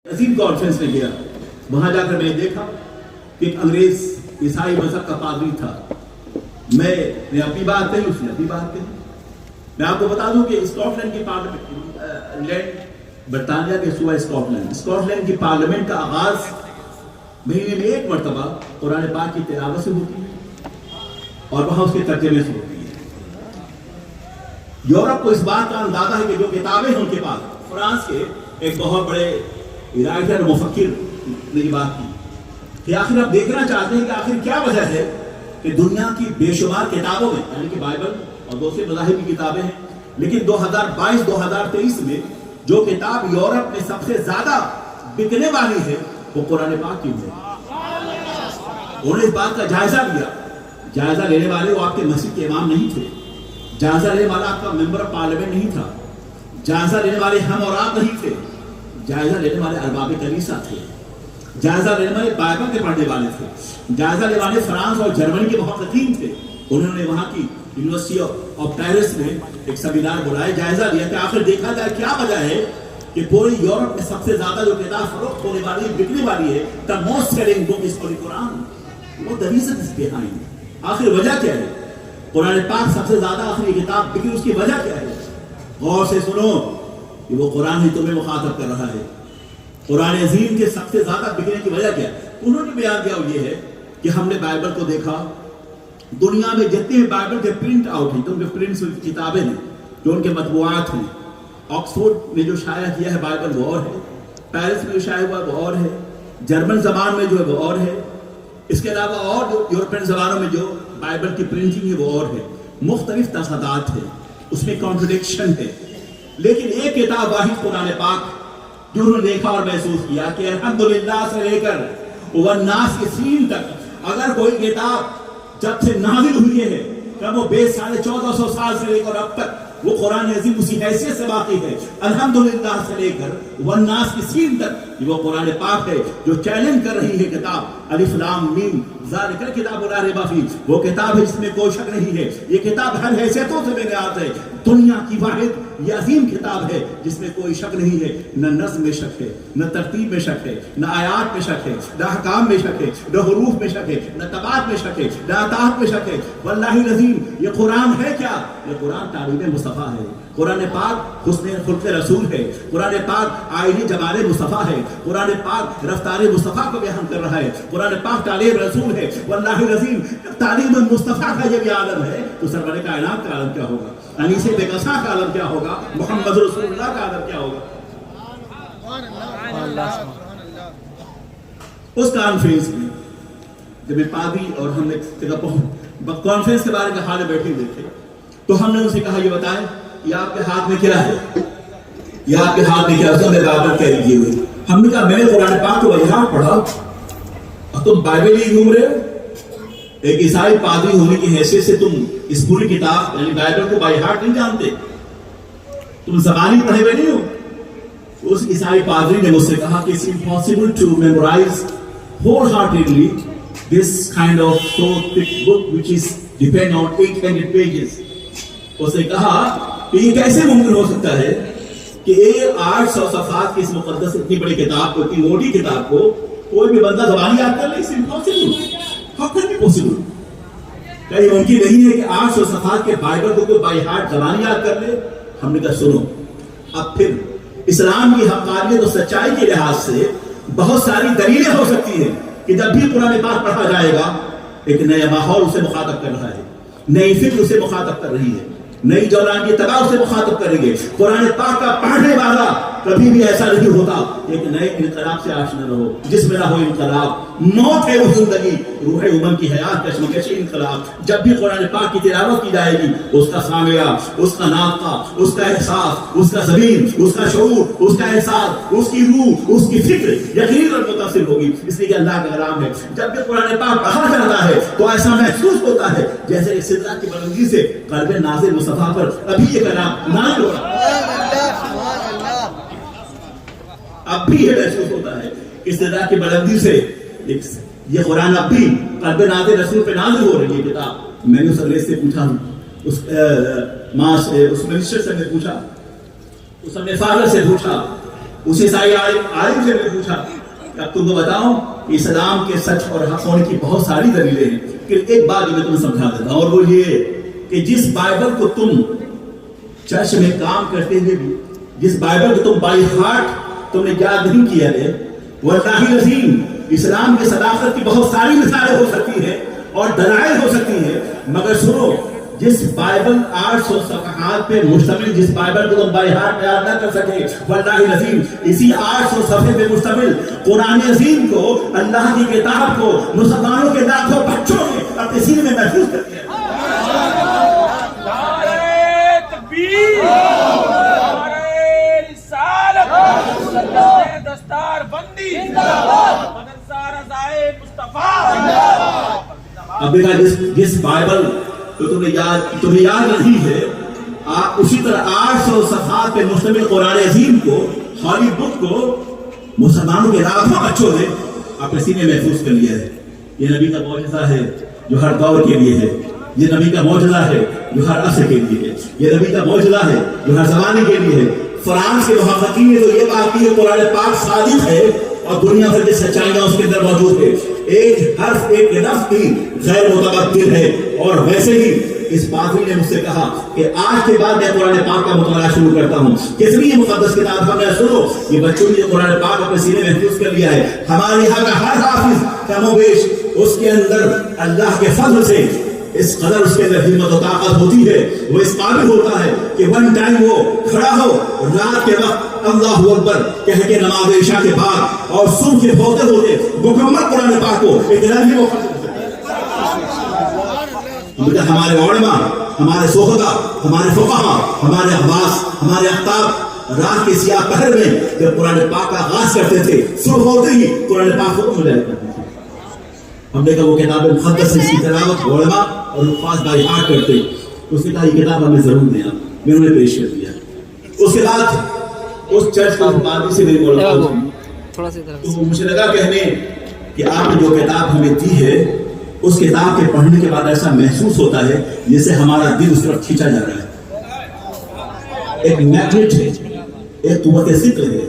عظیم conference میں گیا، وہاں جا کر میں نے دیکھا کہ ایک انگریز عیسائی مذہب کا پادری تھا. میں نے اپنی بات کہی، اس نے اپنی بات کہی. میں آپ کو بتا دوں کہ اسکاٹ لینڈ کی پارلیمنٹ، انگلینڈ برطانیہ کے صوبہ اسکاٹ لینڈ کی پارلیمنٹ کا آغاز مہینے میں ایک مرتبہ قرآن پاک کی تلاوت سے ہوتی ہے اور وہاں اس کے ترجمے سے ہوتی ہے. یورپ کو اس بات کا اندازہ ہے کہ جو کتابیں ہیں ان کے پاس، فرانس کے ایک بہت بڑے رائٹر مفکر نے یہ بات کی کہ آخر آپ دیکھنا چاہتے ہیں کہ آخر کیا وجہ ہے کہ دنیا کی بے شمار کتابوں میں، یعنی کہ بائبل اور دوسرے مذاہب کی کتابیں ہیں، لیکن 2022-2023 میں جو کتاب یورپ میں سب سے زیادہ بکنے والی ہے وہ قرآن پاک کی ہے. انہوں نے اس بات کا جائزہ لیا. جائزہ لینے والے وہ آپ کے مسجد کے امام نہیں تھے، جائزہ لینے والا آپ کا ممبر آف پارلیمنٹ نہیں تھا، جائزہ لینے والے ہم اور آپ نہیں تھے، جائزہ لینے والے ارباب کلیسا تھے، جائزہ لینے والے بائبل کے پڑھنے والے تھے، جائزہ لینے والے فرانس اور جرمنی کے محققین تھے. انہوں نے وہاں کی یونیورسٹی آف پیرس میں ایک سیمینار بلائے، جائزہ لیا کہ آخر دیکھا جائے کیا وجہ ہے کہ پوری یورپ میں سب سے زیادہ جو کتاب فروخت ہونے والی ہے، بکنے والی ہے، the most selling book is Holy Quran. What the reason is behind? آخر وجہ کیا ہے؟ قرآن پاک سب سے زیادہ آخر یہ کتاب بکی، اس کی وجہ کیا ہے؟ غور سے سنو کہ وہ قرآن ہی تمہیں مخاطب کر رہا ہے. قرآن عظیم کے سب سے زیادہ بکنے کی وجہ کیا ہے؟ انہوں نے بیان کیا وہ یہ ہے کہ ہم نے بائبل کو دیکھا، دنیا میں جتنے بائبل کے پرنٹ آؤٹ ہیں، جو ان کے پرنٹس کتابیں ہیں، جو ان کے مطبوعات ہیں، آکسفورڈ نے جو شائع کیا ہے بائبل وہ اور ہے، پیرس میں جو شائع ہوا وہ اور ہے، جرمن زبان میں جو ہے وہ اور ہے، اس کے علاوہ اور جو یورپین زبانوں میں جو بائبل کی پرنٹنگ ہے وہ اور ہے. مختلف تصادات ہیں، اس میں کانٹرڈکشن ہے، لیکن ایک کتاب واحد قرآن پاک جو انہوں نے دیکھا اور محسوس کیا کہ الحمدللہ سے لے کر والناس کے سین تک اگر کوئی کتاب جب سے نازل ہوئی ہے کب وہ 1450 سال سے لے کر اب تک وہ قرآن عظیم اسی حیثیت سے باقی ہے. الحمدللہ سے لے کر والناس کی سین تک یہ وہ قرآن پاک ہے جو چیلنج کر رہی ہے کتاب الف لام میم ذالک الکتاب لا ریب فیہ. وہ کتاب ہے جس میں کوئی شک نہیں ہے، یہ کتاب ہر حیثیتوں سے میرے ہاتھ ہے، دنیا کی واحد یہ عظیم کتاب ہے جس میں کوئی شک نہیں ہے. نہ نظم میں شک ہے، نہ ترتیب میں شک ہے، نہ آیات میں شک ہے، نہ احکام میں شک ہے، نہ حروف میں شک ہے، نہ طبعات میں شک ہے، نہ اطاعت میں شک ہے. واللہ العظیم یہ قرآن ہے کیا؟ یہ قرآن تعلیم مصطفیٰ ہے. قرآن پاک حسن خلق رسول ہے، قرآن پاک آئین جمال مصطفیٰ ہے، قرآن پاک رفتار مصطفیٰ کو بیان کر رہا ہے، قرآن پاک تعلیم رسول ہے. واللہ العظیم تعلیم مصطفیٰ کا یہ بھی عالم ہے تو سرور کائنات کا عالم کیا ہوگا؟ انیس بے قصا کا عالم کیا ہوگا؟ محمد رسول اللہ کا عالم کیا ہوگا؟ اس کانفرنس میں جب پادری اور ہم نے کانفرنس کے بارے میں حال بیٹھے ہوئے تھے تو ہم نے ان سے کہا یہ بتائیں یہ آپ کے ہاتھ میں کیا ہے؟ یہ آپ کے ہاتھ میں کیا ہے؟ میں بائبل کہہ لیجیے ہوئے. ہم نے کہا میں نے قرآن پاک کو وجہ پڑھا اور تم بائبل ہی گھوم رہے ہو. ایک عیسائی پادری ہونے کی حیثیت سے تم اس پوری کتاب یعنی بائبل کو بائی ہارٹ نہیں جانتے، تم زبانی پڑھے ہوئے نہیں ہو. اس عیسائی پادری نے مجھ سے کہا کہ it's impossible to memorize wholeheartedly this kind of so thick book which is depend on 800 pages. اس نے کہا کہ یہ کیسے ممکن ہو سکتا ہے کہ 800 صفحات کی اس مقدس اتنی بڑی کتاب کو، اتنی موٹی کتاب کو کوئی بھی بندہ زبانی یاد کر لے؟ it's impossible. How can it be possible? کیا یہ ممکن نہیں ہے کہ 800 صفحات کے بائبل کو کوئی بائی ہارٹ زبانی یاد کر لے؟ ہم نے کہا سنو، اب پھر اسلام کی حقانیت اور سچائی کے لحاظ سے بہت ساری دلیلیں ہو سکتی ہیں کہ جب بھی قرآن پاک پڑھا جائے گا ایک نیا ماحول اسے مخاطب کر رہا ہے، نئی فکر اسے مخاطب کر رہی ہے، نئی جولان کی تباہ اسے مخاطب کریں گے. قرآن پاک کا پڑھنے والا کبھی بھی ایسا نہیں ہوتا ایک نئے انقلاب سے آشنا رہو جس میں نہ ہو انقلاب. موت ہے وہ زندگی، روح امم کی حیات کشمکش انقلاب. جب بھی قرآن پاک کی تلاوت کی جائے گی اس کا سامعہ، اس کا ناطقہ، اس کا احساس، اس کا ضمیر، اس کا شعور، اس کا احساس، اس کی روح، اس کی فکر یقیناً متاثر ہوگی. اس لیے کہ اللہ کا کلام ہے. جب بھی قرآن پاک پڑھا جاتا ہے تو ایسا محسوس ہوتا ہے جیسے ایک سدرہ کی بلندی سے قلب نازل مصطفیٰ پر ابھی یہ کلام نازل ہو رہا ہے. اب بھی یہ محسوس ہوتا ہے کہ سدرہ کی بلندی سے یہ قرآن اب بھی قلب نازل رسول پہ نازل ہو رہی ہے کتاب. میں نے اس انگریز سے پوچھا، اس منسٹر سے میں پوچھا، اس اپنے فادر سے پوچھا، اس عیسائی عالم سے میں نے پوچھا کہ اب تم کو بتاؤ اسلام کے سچ اور حق ہونے کی بہت ساری دلیلیں ہیں، کہ ایک بات میں تمہیں سمجھا دیتا ہوں، اور وہ یہ کہ جس بائبل کو تم چرچ میں کام کرتے ہوئے بھی، جس بائبل کو تم بائی ہارٹ تم نے یاد نہیں کیا ہے، واللہ عظیم اسلام کی صداقت کی بہت ساری مثالیں ہو سکتی ہیں اور دلائل ہو سکتی ہیں، مگر سنو، جس بائبل 800 صفحات پہ مشتمل، جس بائبل کو تم بائی ہارٹ یاد نہ کر سکے، واللہ عظیم اسی 800 صفحے پہ مشتمل قرآن عظیم کو، اللہ کی کتاب کو مسلمانوں کے لاکھوں بچوں نے اپنے سینے میں محفوظ کر دیا۔ اب دیکھا جس بائبل تو تمہیں یاد نہیں ہے، اسی طرح 800 صفحات پہ مشتمل قرآن عظیم کو، ہالی بک کو مسلمانوں کے لاکھوں بچوں نے اپنے سینے محفوظ کر لیا ہے۔ یہ نبی کا معجزہ ہے جو ہر دور کے لیے ہے، یہ نبی کا معجزہ ہے جو ہر عصر کے لیے ہے، یہ نبی کا معجزہ ہے جو ہر زمانے کے لیے ہے۔ فرانس کے محققین نے تو یہ بات کی ہے قرآن پاک صادق ہے اور دنیا بھر کی سچائیاں اس کے اندر موجود ہے، ایک حرف ایک لفظ بھی غیر متبدل ہے۔ اور ویسے ہی اس پادری نے مجھ سے کہا کہ آج کے بعد میں قرآن پاک کا مطالعہ شروع کرتا ہوں، کتنی مقدس کتاب ہے، سنو یہ بچوں نے قرآن پاک اپنے سینے میں محفوظ کر لیا ہے۔ ہمارے یہاں کا ہر حافظ کم و بیش اس کے اندر اللہ کے فضل سے اس قدر اس کے اندر ہمت و طاقت ہوتی ہے، وہ اس قابل ہوتا ہے کہ ون ٹائم وہ کھڑا ہو رات کے وقت اللہ اکبر کہہ کے نماز عشاء کے بعد اور صبح کے ہوتے ہوتے مکمل قرآن پاک کو اتنا ہی وہ ہمارے علماء، ہمارے صحبہ، ہمارے فقہا، ہمارے احباس، ہمارے احباب رات کے سیاہ پہر میں جب قرآن پاک کا آغاز کرتے تھے، صبح ہوتے ہی قرآن پاک کو مجھے کرتے تھے۔ ہم نے کہا وہ کتاب مقدس اس کی تلاوت علماء اور الفاظ بائی ہارٹ کرتے، اس نے کہا یہ کتاب ہمیں ضرور دیں، میں انہیں پیش کر دیا۔ اس کے بعد اس چرچ کا پادری سے میری ملاقات ہوئی تو مجھے لگا کہنے کہ آپ نے جو کتاب ہمیں دی ہے، اس کتاب کے پڑھنے کے بعد ایسا محسوس ہوتا ہے جیسے ہمارا دل اس طرف کھینچا جا رہا ہے، ایک میگنیٹ ہے، ایک قوت ذکر ہے۔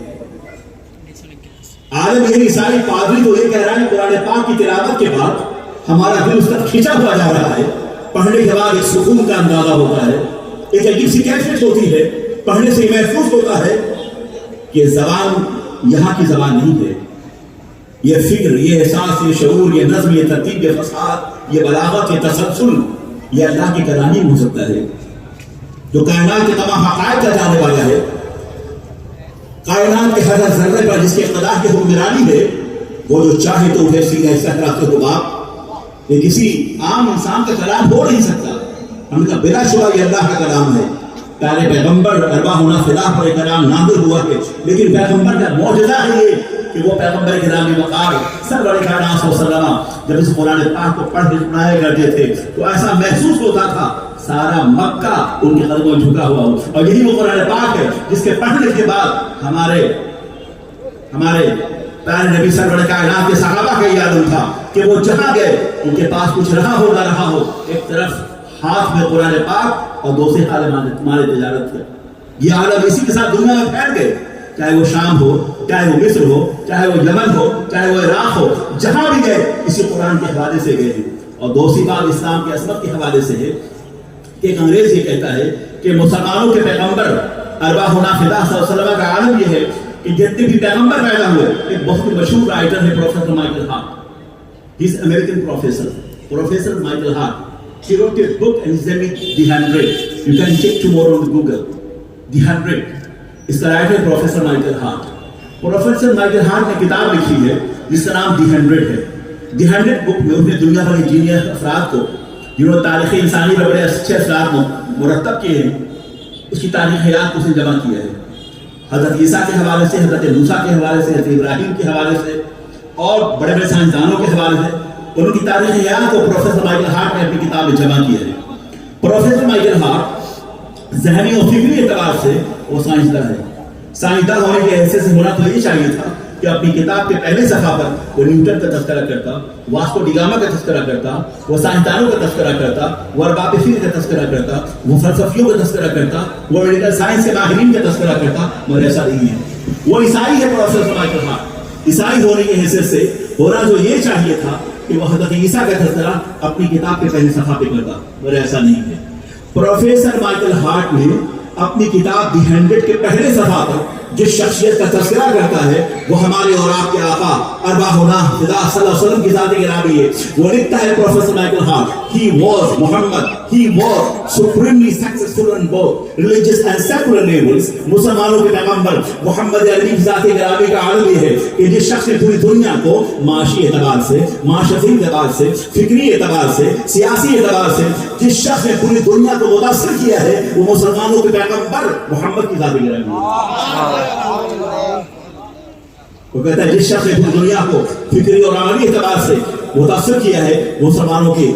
عالم یہ عیسائی پادری تو یہ کہہ رہا ہے قرآن پاک کی تلاوت کے بعد ہمارا دل اس طرف کھینچا ہوا جا رہا ہے، پڑھنے کے بعد ایک سکون کا اندازہ ہوتا ہے، ایک عجیب سی کیفیت ہوتی ہے، پڑھنے سے محسوس ہوتا ہے کہ زبان یہاں کی زبان نہیں ہے، یہ فکر، یہ احساس، یہ شعور، یہ نظم، یہ ترتیب، یہ فصاحت، یہ بلاغت، یہ تسلسل، یہ اللہ کی کلامی ہو سکتا ہے جو کائنات کے تمام حقائق کا جانے والا ہے، کائنات کے ہر ذرے پر جس کے اقتدار کی حکمرانی ہے، وہ جو چاہے تو اسے سینہ صحرا سے ہوگا۔ یہ کسی عام انسان کا کلام ہو نہیں سکتا، ہم کا بلا شبہ یہ اللہ کا کلام ہے۔ پیارے پیغمبر ارواح ہونا خلاف پر کلام نازل ہوا ہے، لیکن پیغمبر کا معجزہ ہے یہ کہ وہ پیغمبر گرامی وقار سرور کائنات صلی اللہ علیہ وسلم جب اس قرآن پاک کو پڑھ کے سنایا کرتے تھے تو ایسا محسوس ہوتا تھا سارا مکہ ان کے قدموں میں جھکا ہوا ہو۔ اور یہی وہ قرآن پاک ہے جس کے پڑھنے کے بعد ہمارے پیارے نبی سرور کائنات کے صحابہ کا یہ عالم تھا کہ وہ جہاں گئے ان کے پاس کچھ رہا ہو نہ رہا ہو، ایک طرف ہاتھ میں قرآن پاک اور دوسرے ہاتھ میں مال تجارت ہے۔ یہ عالم اسی کے ساتھ دنیا میں پھیل گئے، چاہے وہ شام ہو، چاہے وہ مصر ہو، چاہے وہ یمن ہو، چاہے وہ عراق ہو، جہاں بھی گئے اسی قرآن کے حوالے سے گئے ہیں۔ اور دوسری بات اسلام کی عظمت کے حوالے سے ہے کہ ایک انگریز یہ کہتا ہے کہ مسلمانوں کے پیغمبر ارواحنا فدا صلی اللہ علیہ وسلم کا عالم یہ ہے کہ جتنے بھی پیغمبر پیدا ہوئے، ایک بہت ہی مشہور رائٹر ہے professor Michael Hart, he is American professor Michael Hart. He wrote a book and his name is The 100. You can check tomorrow on Google. The 100. اس کا writer professor Michael Hart. Professor Michael Hart نے کتاب لکھی ہے جس کا نام The 100 ہے. The 100 بک میں اس نے دنیا بھر کے جینیس افراد کو جنہوں نے تاریخ انسانی میں بڑے اچھے اثرات مرتب کیے ہیں اس کی تاریخ حیات کو اس نے جمع کیا ہے. حضرت عیسیٰ کے حوالے سے، حضرت موسیٰ کے حوالے سے، حضرت ابراہیم کے حوالے سے اور بڑے بڑے سائنسدانوں کے حوالے سے ان کی تاریخ حیات کو پروفیسر مائیکل ہارٹ نے اپنی کتاب میں جمع کیا ہے. پروفیسر مائیکل ہارٹ ذہنی اور فکری اعتبار سے وہ سائنسداں ہے. سائنسداں ہونے کے حیثیت سے ہونا تو یہ چاہیے تھا کہ اپنی کتاب کے پہلے صفحہ پر وہ نیوٹن کا تذکرہ کرتا، واسکو ڈی گاما کا تذکرہ کرتا، وہ سائنسدانوں کا تذکرہ کرتا، وہ ارباب فکر کا تذکرہ کرتا، وہ فلسفیوں کا تذکرہ کرتا، وہ میڈیکل سائنس کے ماہرین کا تذکرہ کرتا، مگر ایسا نہیں ہے. وہ عیسائی ہے پروفیسر مائیکل ہارٹ. عیسائی ہونے کی حیثیت سے ہونا جو یہ چاہیے تھا کہ وہ حضرت عیسیٰ کا تذکرہ اپنی کتاب کے پہلے صفحہ پہ کرتا، مگر ایسا نہیں ہے. پروفیسر مائیکل ہارٹ نے اپنی کتاب دی 100 کے پہلے صفحہ پر جس شخصیت کا تذکرہ کرتا ہے وہ ہمارے اور آپ کے آقا ارواحنا فدا صلی اللہ علیہ وسلم کی ذات گرامی ہے. وہ لکھتا ہے professor Michael Hart, he was Muhammad, he was supremely successful on both religious and secular levels. مسلمانوں کے پیغمبر محمد عربی کی ذات گرامی کا عالم یہ ہے کہ جس شخص نے پوری دنیا کو معاشی اعتبار سے, معاشرتی اعتبار سے, فکری اعتبار سے, سیاسی اعتبار سے جس شخص نے پوری دنیا کو متاثر کیا ہے وہ مسلمانوں کے پیغمبر محمد کی ذات گرامی ہے. وہ کہتا ہے جس شخص نے پوری دنیا کو فکری اور عملی اعتبار سے متاثر کیا ہے مسلمانوں کے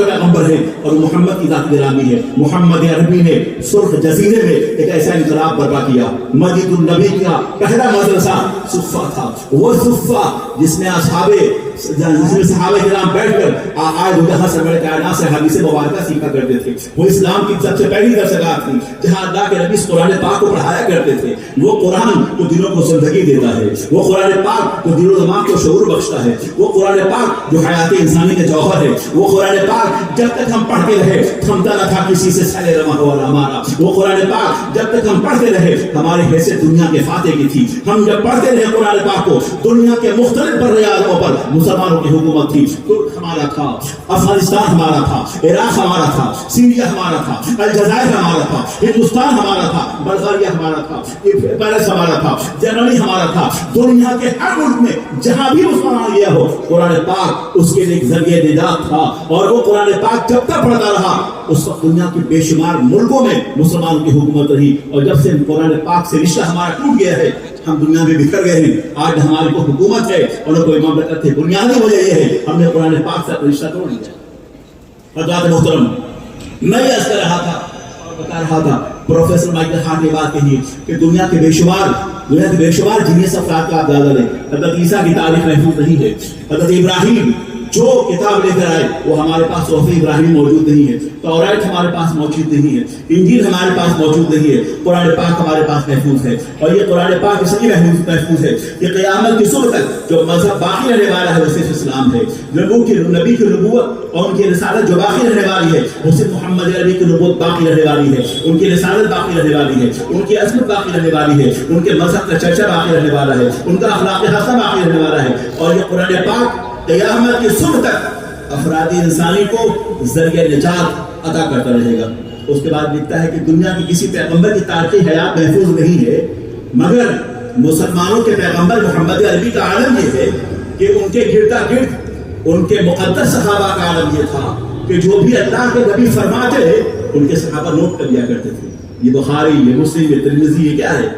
پیغمبر ہے اور محمد کی ذات گرامی ہے. محمد عربی نے سرخ جزیرے میں ایک ایسا انقلاب برپا کیا. مسجد النبی کا پہلا مدرسہ صفہ تھا. وہ صفہ جس میں صحابہ کرام بیٹھ کر آج جہاں سے بڑے کائنات سے حدیث مبارکہ سیکھا کرتے تھے. وہ اسلام کی سب سے پہلی درسگاہ تھی جہاں اللہ کے نبی قرآن پاک کو پڑھایا کرتے تھے. وہ قرآن کو دلوں کو زندگی دیتا ہے. وہ قرآن پاک کو دل و دماغ کو شعور بخشتا ہے. وہ قرآن پاک جو حیات انسانی کے جوہر ہے. وہ قرآن پاک جب تک ہم پڑھتے رہے تھمتا نہ تھا کسی سے سالے رما ہوا ہمارا. وہ قرآن پاک جب تک ہم پڑھتے رہے ہماری حیثیت دنیا کے فاتح کی تھی. ہم جب پڑھتے رہے قرآن پاک کو دنیا کے مختلف برریاضوں پر مسلمانوں کی حکومت تھی. ترک ہمارا تھا, افغانستان ہمارا تھا, عراق ہمارا تھا, سیریا ہمارا تھا, الجزائر ہمارا تھا, ہندوستان ہمارا تھا, بلغاریہ ہمارا تھا, پیرس ہمارا تھا, جرمنی ہمارا تھا. دنیا کے ہر ملک میں جہاں بھی مسلمان گیا ہو قرآن پاک اس کے لیے ایک ذریعہ نجات تھا. اور وہ قرآن پاک جب تک پڑھتا رہا اس وقت دنیا کے بے شمار ملکوں میں مسلمانوں کی حکومت رہی. اور جب سے قرآن پاک سے رشتہ ہمارا ٹوٹ گیا ہے ہم دنیا میں بکھر گئے ہیں. آج ہماری کو حکومت ہے اور کوئی مملکت ہے. بنیادی وجہ یہ ہے ہم نے قرآن پاک سے رشتہ توڑ دیا. حضرات محترم, میں یہ عرض کر رہا تھا اور بتا رہا تھا پروفیسر مائیکل ہارٹ نے بات کہی کہ دنیا کے بے شمار جنیس افراد کا آپ زیادہ لیں. حضرت عیسیٰ کی تاریخ محفوظ نہیں ہے. حضرت ابراہیم جو کتاب لے کر آئے وہ ہمارے پاس صحف ابراہیم موجود نہیں ہے. توراۃ ہمارے پاس موجود نہیں ہے. انجیل ہمارے پاس موجود نہیں ہے. قرآن پاک ہمارے پاس محفوظ ہے. اور یہ قرآن پاک اس لیے محفوظ ہے کہ قیامت کی صبح تک جو مذہب باقی رہنے والا ہے وہ صرف اسلام ہے. نبی کی نبوت اور ان کی رسالت جو باقی رہنے والی ہے وہ صرف محمد عربی کی نبوت باقی رہنے والی ہے. ان کی رسالت باقی رہنے والی ہے. ان کی عظمت باقی رہنے والی ہے. ان کے مذہب کا چرچا باقی رہنے والا ہے. ان کا اخلاق حسنہ باقی رہنے والا ہے. اور یہ قرآن پاک قیامت کی صبح تک افراد انسانی کو ذریعہ نجات عطا کرتا رہے گا. اس کے بعد لکھتا ہے کہ دنیا کی کسی پیغمبر کی تاریخ حیات محفوظ نہیں ہے مگر مسلمانوں کے پیغمبر محمد عربی کا عالم یہ ہے کہ ان کے گردا گرد ان کے مقدس صحابہ کا عالم یہ تھا کہ جو بھی اللہ کے نبی فرماتے ان کے صحابہ نوٹ کر لیا کرتے تھے. یہ بخاری, یہ مسلم, یہ ترمذی, یہ کیا ہے؟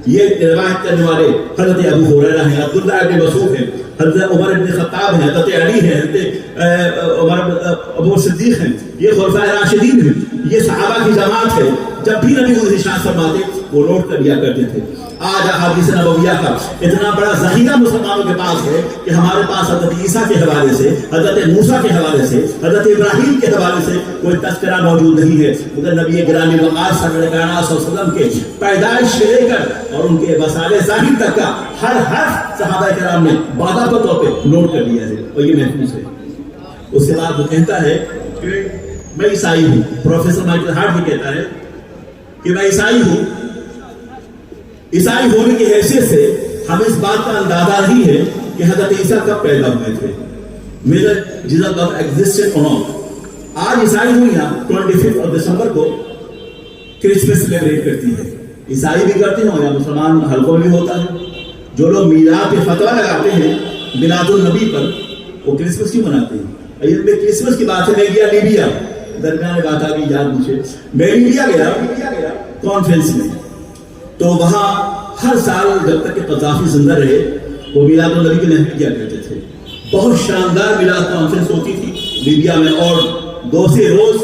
یہ روایت کرنے والے حضرت ابو ہریرہ ہیں, عبداللہ ابن مسعود ہیں, حضرت عمر بن خطاب ہیں, حضرت علی ہیں, حضرت ابو صدیق ہیں. یہ خلفائے راشدین ہیں. یہ صحابہ کی جماعت ہے. جب بھی نبی انہیں ارشاد فرماتے وہ نوٹ کر لیا کرتے تھے. آج احادیث نبویہ کا اتنا بڑا ذخیرہ مسلمانوں کے پاس ہے کہ ہمارے پاس حضرت عیسیٰ کے حوالے سے, حضرت موسیٰ کے حوالے سے, حضرت ابراہیم کے حوالے سے کوئی تذکرہ موجود نہیں ہے. مگر نبی گرامی وقار سرور کائنات صلی اللہ علیہ وسلم کے پیدائش سے لے کر اور ان کے وسائل ظاہر تک کا ہر صحابہ کرام نے باضابطہ طور پہ نوٹ کر لیا ہے اور یہ محفوظ ہے. اس کے بعد وہ کہتا ہے کہ میں عیسائی ہوں. پروفیسر مائیکل ہارٹ بھی کہتا ہے کہ میں عیسائی ہوں. عیسائی ہونے کی حیثیت سے ہمیں اس بات کا اندازہ نہیں ہے کہ حضرت عیسیٰ کب پیدا ہوئے تھے. میرا جیسس گاڈ ایگزسٹڈ اور ناٹ. آج عیسائی دنیا 25 دسمبر کو کرسمس سیلیبریٹ کرتی ہے. عیسائی بھی کرتے ہیں یا مسلمان حلقوں بھی ہوتا ہے. جو لوگ میلاد پہ فتویٰ لگاتے ہیں میلاد النبی پر وہ کرسمس کیوں مناتے ہیں؟ کرسمس کی بات ہے. میں گیا لیبیا, درمیان بات آ گئی یاد مجھے. میں لیبیا گیا کانفرنس میں, تو وہاں ہر سال جب تک کہ قذافی زندہ رہے وہ میلاد النبی کی محفل کیا کرتے تھے. بہت شاندار میلاد کانفرنس ہوتی تھی لیبیا میں. اور دوسرے روز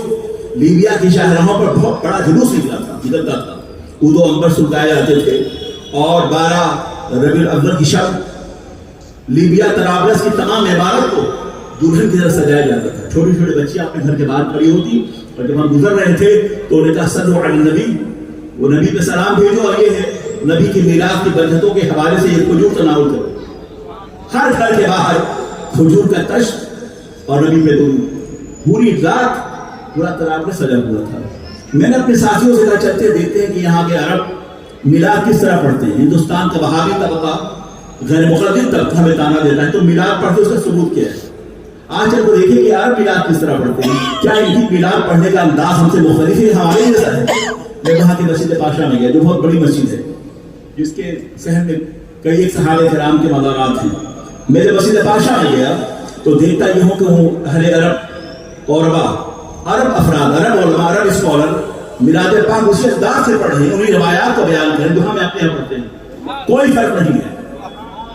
لیبیا کی شاہراہوں پر بہت بڑا جلوس نکلتا تھا. اودو امبر سلگائے جاتے تھے اور 12 ربیع الاول کی شب لیبیا طرابلس کی تمام عمارت کو دلہن کی طرح سجایا جاتا تھا. چھوٹی چھوٹی بچیاں اپنے گھر کے باہر کھڑی ہوتی اور جب ہم گزر رہے تھے تو انہیں کہا صلو علی النبی, وہ نبی پہ سلام بھیجو. اور یہ ہے نبی کی میلاد کی برکتوں کے حوالے سے یہ کھجور تناول کرو. ہر گھر کے باہر کھجور کا تشت اور نبی پہ درود. پوری رات پورا تالاب میں سجا ہوا تھا. میں نے اپنے ساتھیوں سے کہا چلتے دیکھتے ہیں کہ یہاں کے عرب میلاد کس طرح پڑھتے ہیں. ہندوستان کا وہابی طبقہ غیر مقلد طبقہ ہمیں تانا دیتا ہے تو میلاد پڑھتے اس کا ثبوت کیا ہے. آج چل کو دیکھیں کہ عرب میلاد کس طرح پڑھتے ہیں. کیا ان کی میلاد پڑھنے کا انداز ہم سے مختلف ہے؟ ہمارے جیسا ہے. میں وہاں کی مسجد پاشا میں گیا جو بہت بڑی مسجد ہے جس کے شہر میں کئی ایک صحابہ کرام کے مزارات ہیں. میں جب مسجد پاشا میں گیا تو دیکھتا یہ ہوں کہ وہ اہل عرب قربا عرب افراد عرب علماء عرب اسکالر میلاد پاک اسی انداز سے پڑھ رہے ہیں. انہیں روایات کو بیان کریں جو ہم اپنے یہاں پڑھتے ہیں. کوئی فرق نہیں ہے.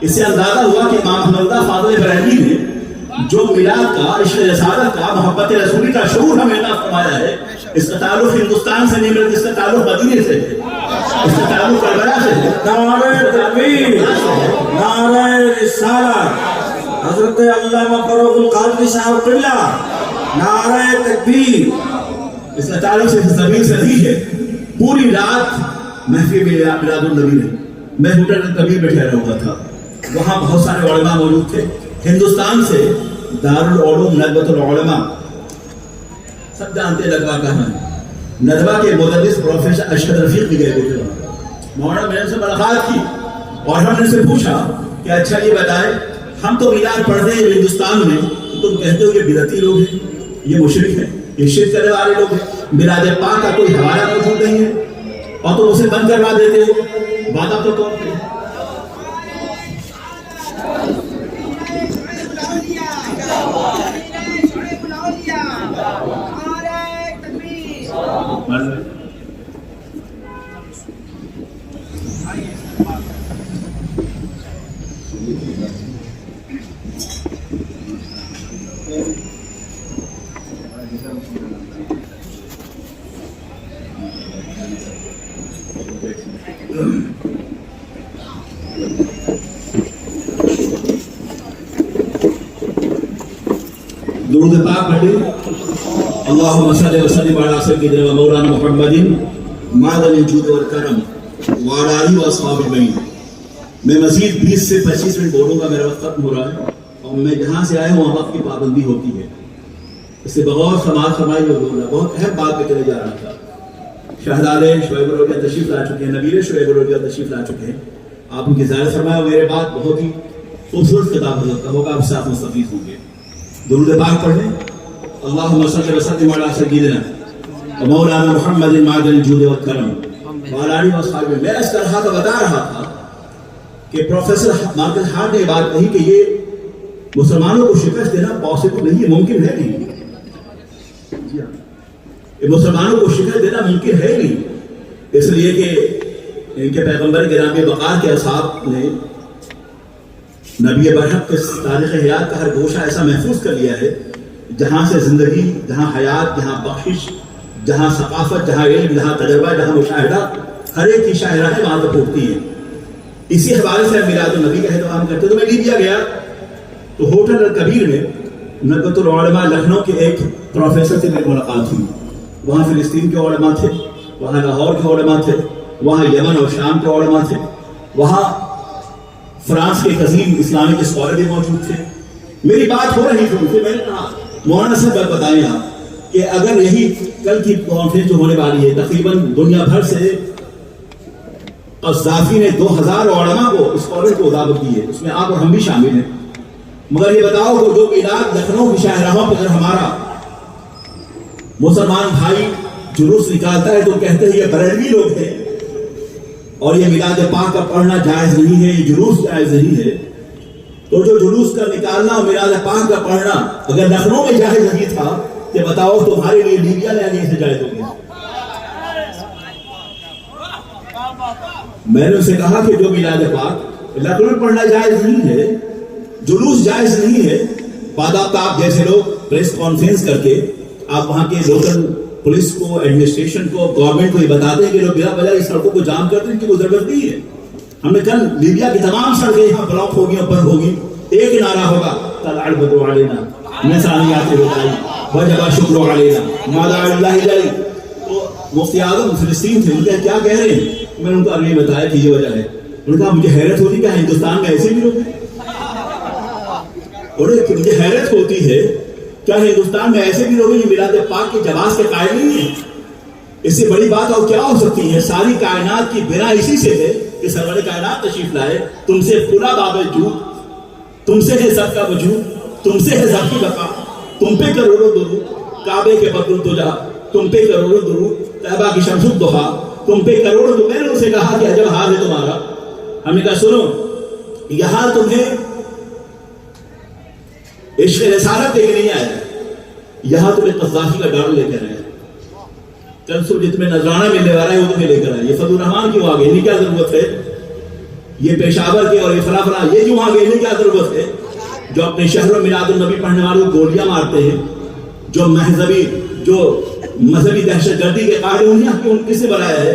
اس سے اندازہ ہوا کہ امام احمد فاضل بریلوی نے جو میلاد کا عشق رسالت کا محبت رسولی کا شعور ہمیں عطا فرمایا ہے اس کا تعلق ہندوستان سے نہیں بلکہ اس کا تعلق مدینے سے ہے. اس کا تعلق کربلا سے ہے. نعرہ تکبیر نعرہ رسالت حضرت علامہ فروغ القادری صاحب قبلہ نعرہ تکبیر. اس کا تعلق سے زمین سے نہیں ہے. پوری رات محفل میلاد النبی ہے. میں ہوٹل کبیر میں ٹھہرا ہوا تھا. وہاں بہت سارے علماء موجود تھے. ہندوستان سے دارالعلوم ندوۃ العلماء سب جانتے ہیں ندوہ کہاں ہے. ندوہ کے مدرس پروفیسر اشرف رفیق بھی گئے ہوئے تھے. مولانا میں نے ان سے ملاقات کی اور ہم نے ان سے پوچھا کہ اچھا یہ بتائیں ہم تو میلاد پڑھتے ہیں ہندوستان میں تو تم کہتے ہو یہ بدعتی لوگ ہیں یہ مشرک ہیں یہ شرک کرنے والے لوگ ہیں. میلاد پاک کا کوئی حوالہ موجود نہیں ہے اور تم اسے بند کروا دیتے ہو وعدہ تو طور پہ. درود پاک پڑھیں. اللہم صلی وسلم علی سیدنا و مولانا محمد معدن الجود والکرم وعلی آلہ و اصحابہ اجمعین. میں مزید 20 سے 25 منٹ بولوں گا. میرا وقت ختم ہو رہا ہے اور میں جہاں سے آیا ہوں وہاں وقت کی پابندی ہوتی ہے. اس سے بغور سماعت فرمائی میں بول رہا. بہت اہم بات پہ چلے جا رہا تھا. شہزادے شعیب الربیع تشریف لا چکے ہیں. نبیل شعیب الربیع تشریف لا چکے ہیں. آپ ان کی زیارت فرمایا. میرے بعد بہت ہی خوبصورت خطاب حضرت کا ہوگا. آپ سے آپ مستفید ہوں گے. درود پاک پڑھ لیں. اللہم صلی وسلم علی سیدنا و مولانا محمد معدن الجود والکرم وعلی آلہ و اصحابہ. میں اس طرح کا بتا رہا تھا کہ پروفیسر مارکس ہارٹ نے بات کہی کہ یہ مسلمانوں کو شکست دینا پاسبل نہیں ہے ممکن ہے نہیں. یہ مسلمانوں کو شکست دینا ممکن ہے نہیں. اس لیے کہ ان کے پیغمبر گرامی وقار کے اصحاب نے نبی برحق کے تاریخ حیات کا ہر گوشہ ایسا محفوظ کر لیا ہے جہاں سے زندگی جہاں حیات جہاں بخشش جہاں ثقافت جہاں علم جہاں تجربہ جہاں مشاہدہ ہر ایک کی شاہراہیں وہاں تک پہنچتی ہیں. اسی حوالے سے میلاد النبی کا اہتمام کرتے. تو میں لیبیا گیا تو ہوٹل الکبیر میں ندوۃ العلماء لکھنؤ کے ایک پروفیسر سے میری ملاقات ہوئی. وہاں فلسطین کے علماء تھے وہاں لاہور کے علماء تھے وہاں یمن اور شام کے علماء تھے وہاں فرانس کے عظیم اسلامک اسکالر بھی موجود تھے. میری بات ہو رہی تھی ان سے. میں نے کہا مولانا صاحب بتائیں آپ کہ اگر یہی کل کی کانفرنس جو ہونے والی ہے تقریباً دنیا بھر سے قذافی نے 2000 علماء کو اسکالر کو دعوت دی ہے اس میں آپ اور ہم بھی شامل ہیں. مگر یہ بتاؤ کہ جو میلاد لکھنؤ کی شاہراہوں پر اگر ہمارا مسلمان بھائی جلوس نکالتا ہے تو کہتے ہیں یہ بریلوی لوگ ہیں اور یہ میلاد پاک کا پڑھنا جائز نہیں ہے یہ جلوس جائز نہیں ہے. تو جو جلوس کا نکالنا اور میلاد پاک کا پڑھنا اگر لکھنؤ میں جائز نہیں تھا کہ بتاؤ تمہارے لیے لیبیا میں آنے سے جائز ہو گیا. میں نے اسے کہا کہ جو میلاد پاک لکھنؤ میں پڑھنا جائز نہیں ہے جلوس جائز نہیں ہے باضابطہ آپ جیسے لوگ پریس کانفرنس کر کے آپ وہاں کے لوکل پولیس کو ایڈمنسٹریشن کو گورنمنٹ کو یہ بتاتے ہیں کہ لوگ بلا وجہ اس سڑکوں کو جام کرتے ہیں ان کی کوئی ضرورت نہیں ہے. ہم نے کل لیبیا کی تمام سڑکیں یہاں بلاک ہوگی اور بند ہوگی. ایک ہی نعرہ ہوگا طلع البدر علینا نسانیات بتائی وجب شکر علینا ماذا اللہ جائی. تو مفتی اعظم فلسطین تھے ان کے کیا کہہ رہے ہیں میں نے ان کو عربی میں بتایا کہ یہ وجہ ہے. انہوں نے کہا مجھے حیرت ہوتی کہ ہندوستان میں ایسے بھی لوگ ہیں. مجھے حیرت ہوتی ہے کیا ہندوستان میں ایسے بھی لوگ ہیں جو میلاد پاک کے جواز کے قائل نہیں ہیں. اس سے بڑی بات اور کیا ہو سکتی ہے؟ ساری کائنات کی بنا اسی سے ہے کہ سرور کائنات تشریف لائے. تم سے کھلا باب وجود، تم سے ہے سب کا وجود، تم سے ہے سب کی بقا، تم پہ کروڑوں درود، کعبے کے بدر الدجا، تم پہ کروڑوں درود، طیبہ کی شمس الضحیٰ، تم پہ کروڑوں درود. میں نے اسے کہا کہ عجب حال ہے تمہارا. ہم نے کہا سنو، یہاں تمہیں عشق رسالت لے کے نہیں آیا، یہاں تمہیں قذافی کا ڈر لے کر آیا. کل صبح جو تمہیں نذرانہ ملنے والا ہے وہ تمہیں لے کر آئے. یہ فضل الرحمان کیوں آگے؟ انہیں کیا ضرورت ہے؟ یہ پیشاور کے اور یہ فلاں فلاں یہ کیوں آگے؟ انہیں کیا ضرورت ہے؟ جو اپنے شہر میں میلاد النبی پڑھنے والوں کو گولیاں مارتے ہیں، جو مذہبی دہشت گردی کے قائل ان کس نے بنایا ہے؟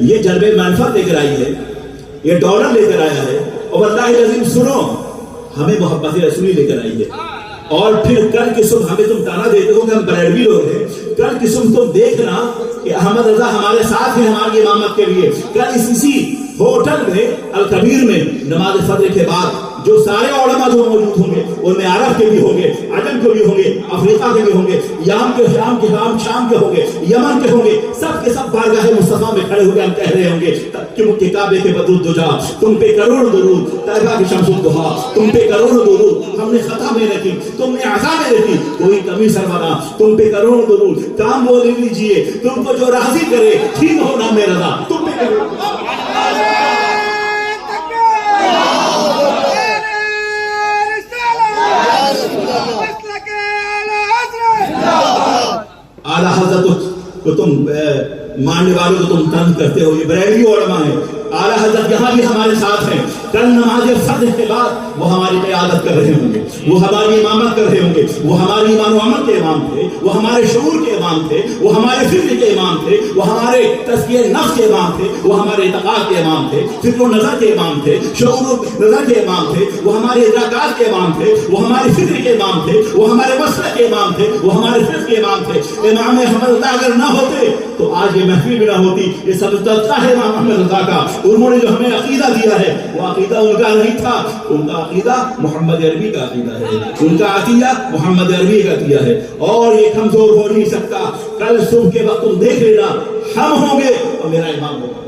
یہ جلوے منفعت لے کر آئی ہے، یہ ڈالر لے کر آیا ہے. اور واللہ العظیم سنو، ہمیں محبت رسولی لے کر آئی ہے. اور پھر کل کی صبح ہمیں تم تانا دیتے ہو کہ ہم بریلوی لوگ ہیں. کل کی صبح تم دیکھنا کہ احمد رضا ہمارے ساتھ ہیں ہماری امامت کے لیے. کل اسی ہوٹل میں الکبیر میں نماز فجر کے بعد جو سارے علماء جو موجود ہوں گے ان میں عرب کے بھی ہوں گے، عجم کے بھی ہوں گے، افریقہ کے بھی ہوں گے، شام کے ہوں گے، یمن کے ہوں گے، سب کے سب بارگاہ مصطفیٰ میں کھڑے ہو کے ہم کہہ رہے ہوں گے کہ کعبے کے بدر الدجا، تم پہ کروڑ درود، طیبہ کی شمس الضحیٰ، تم پہ کروڑ درود. ہم نے خطا میں رکھی، تم نے عطا میں رکھی، کوئی کمی سرورا، تم پہ کروڑ درود. کام بول لیجیے، تم کو جو راضی کرے ٹھیک ہو نام رضا. تم پہ کروڑ اعلیٰ حضرت کو تم ماننے والوں کو تم تنگ کرتے ہو. یہ بریلوی علماء ہیں. اعلیٰ حضرت یہاں بھی ہمارے ساتھ ہیں. کل نماز فجر کے بعد وہ ہماری قیادت کر رہے ہوں گے، وہ ہماری امامت کر رہے ہوں گے. وہ ہماری ایمان و عمل کے امام تھے، وہ ہمارے شعور کے امام تھے، وہ ہمارے فکر کے امام تھے، وہ ہمارے تزکیہ نفس کے امام تھے، وہ ہمارے اعتقاد کے امام تھے، فکر و نظر کے امام تھے، شعور و نظر کے امام تھے، وہ ہمارے ادراکات کے امام تھے، وہ ہماری فکر کے امام تھے، وہ ہمارے مسلک کے امام تھے، وہ ہمارے فقہ کے امام تھے. امام احمد رضا اگر نہ ہوتے تو آج یہ محفل بھی نہ ہوتی. یہ سب صدقہ ہے امام احمد رضا کا. انہوں نے جو ہمیں عقیدہ دیا ہے وہ عقیدہ ان کا نہیں تھا. ان کا عقیدہ محمد عربی کا عقیدہ ہے. ان کا عقیدہ محمد عربی کا عقیدہ ہے اور یہ کمزور ہو نہیں سکتا. کل صبح کے وقت تم دیکھ لینا ہم ہوں گے اور میرا امام ہوگا.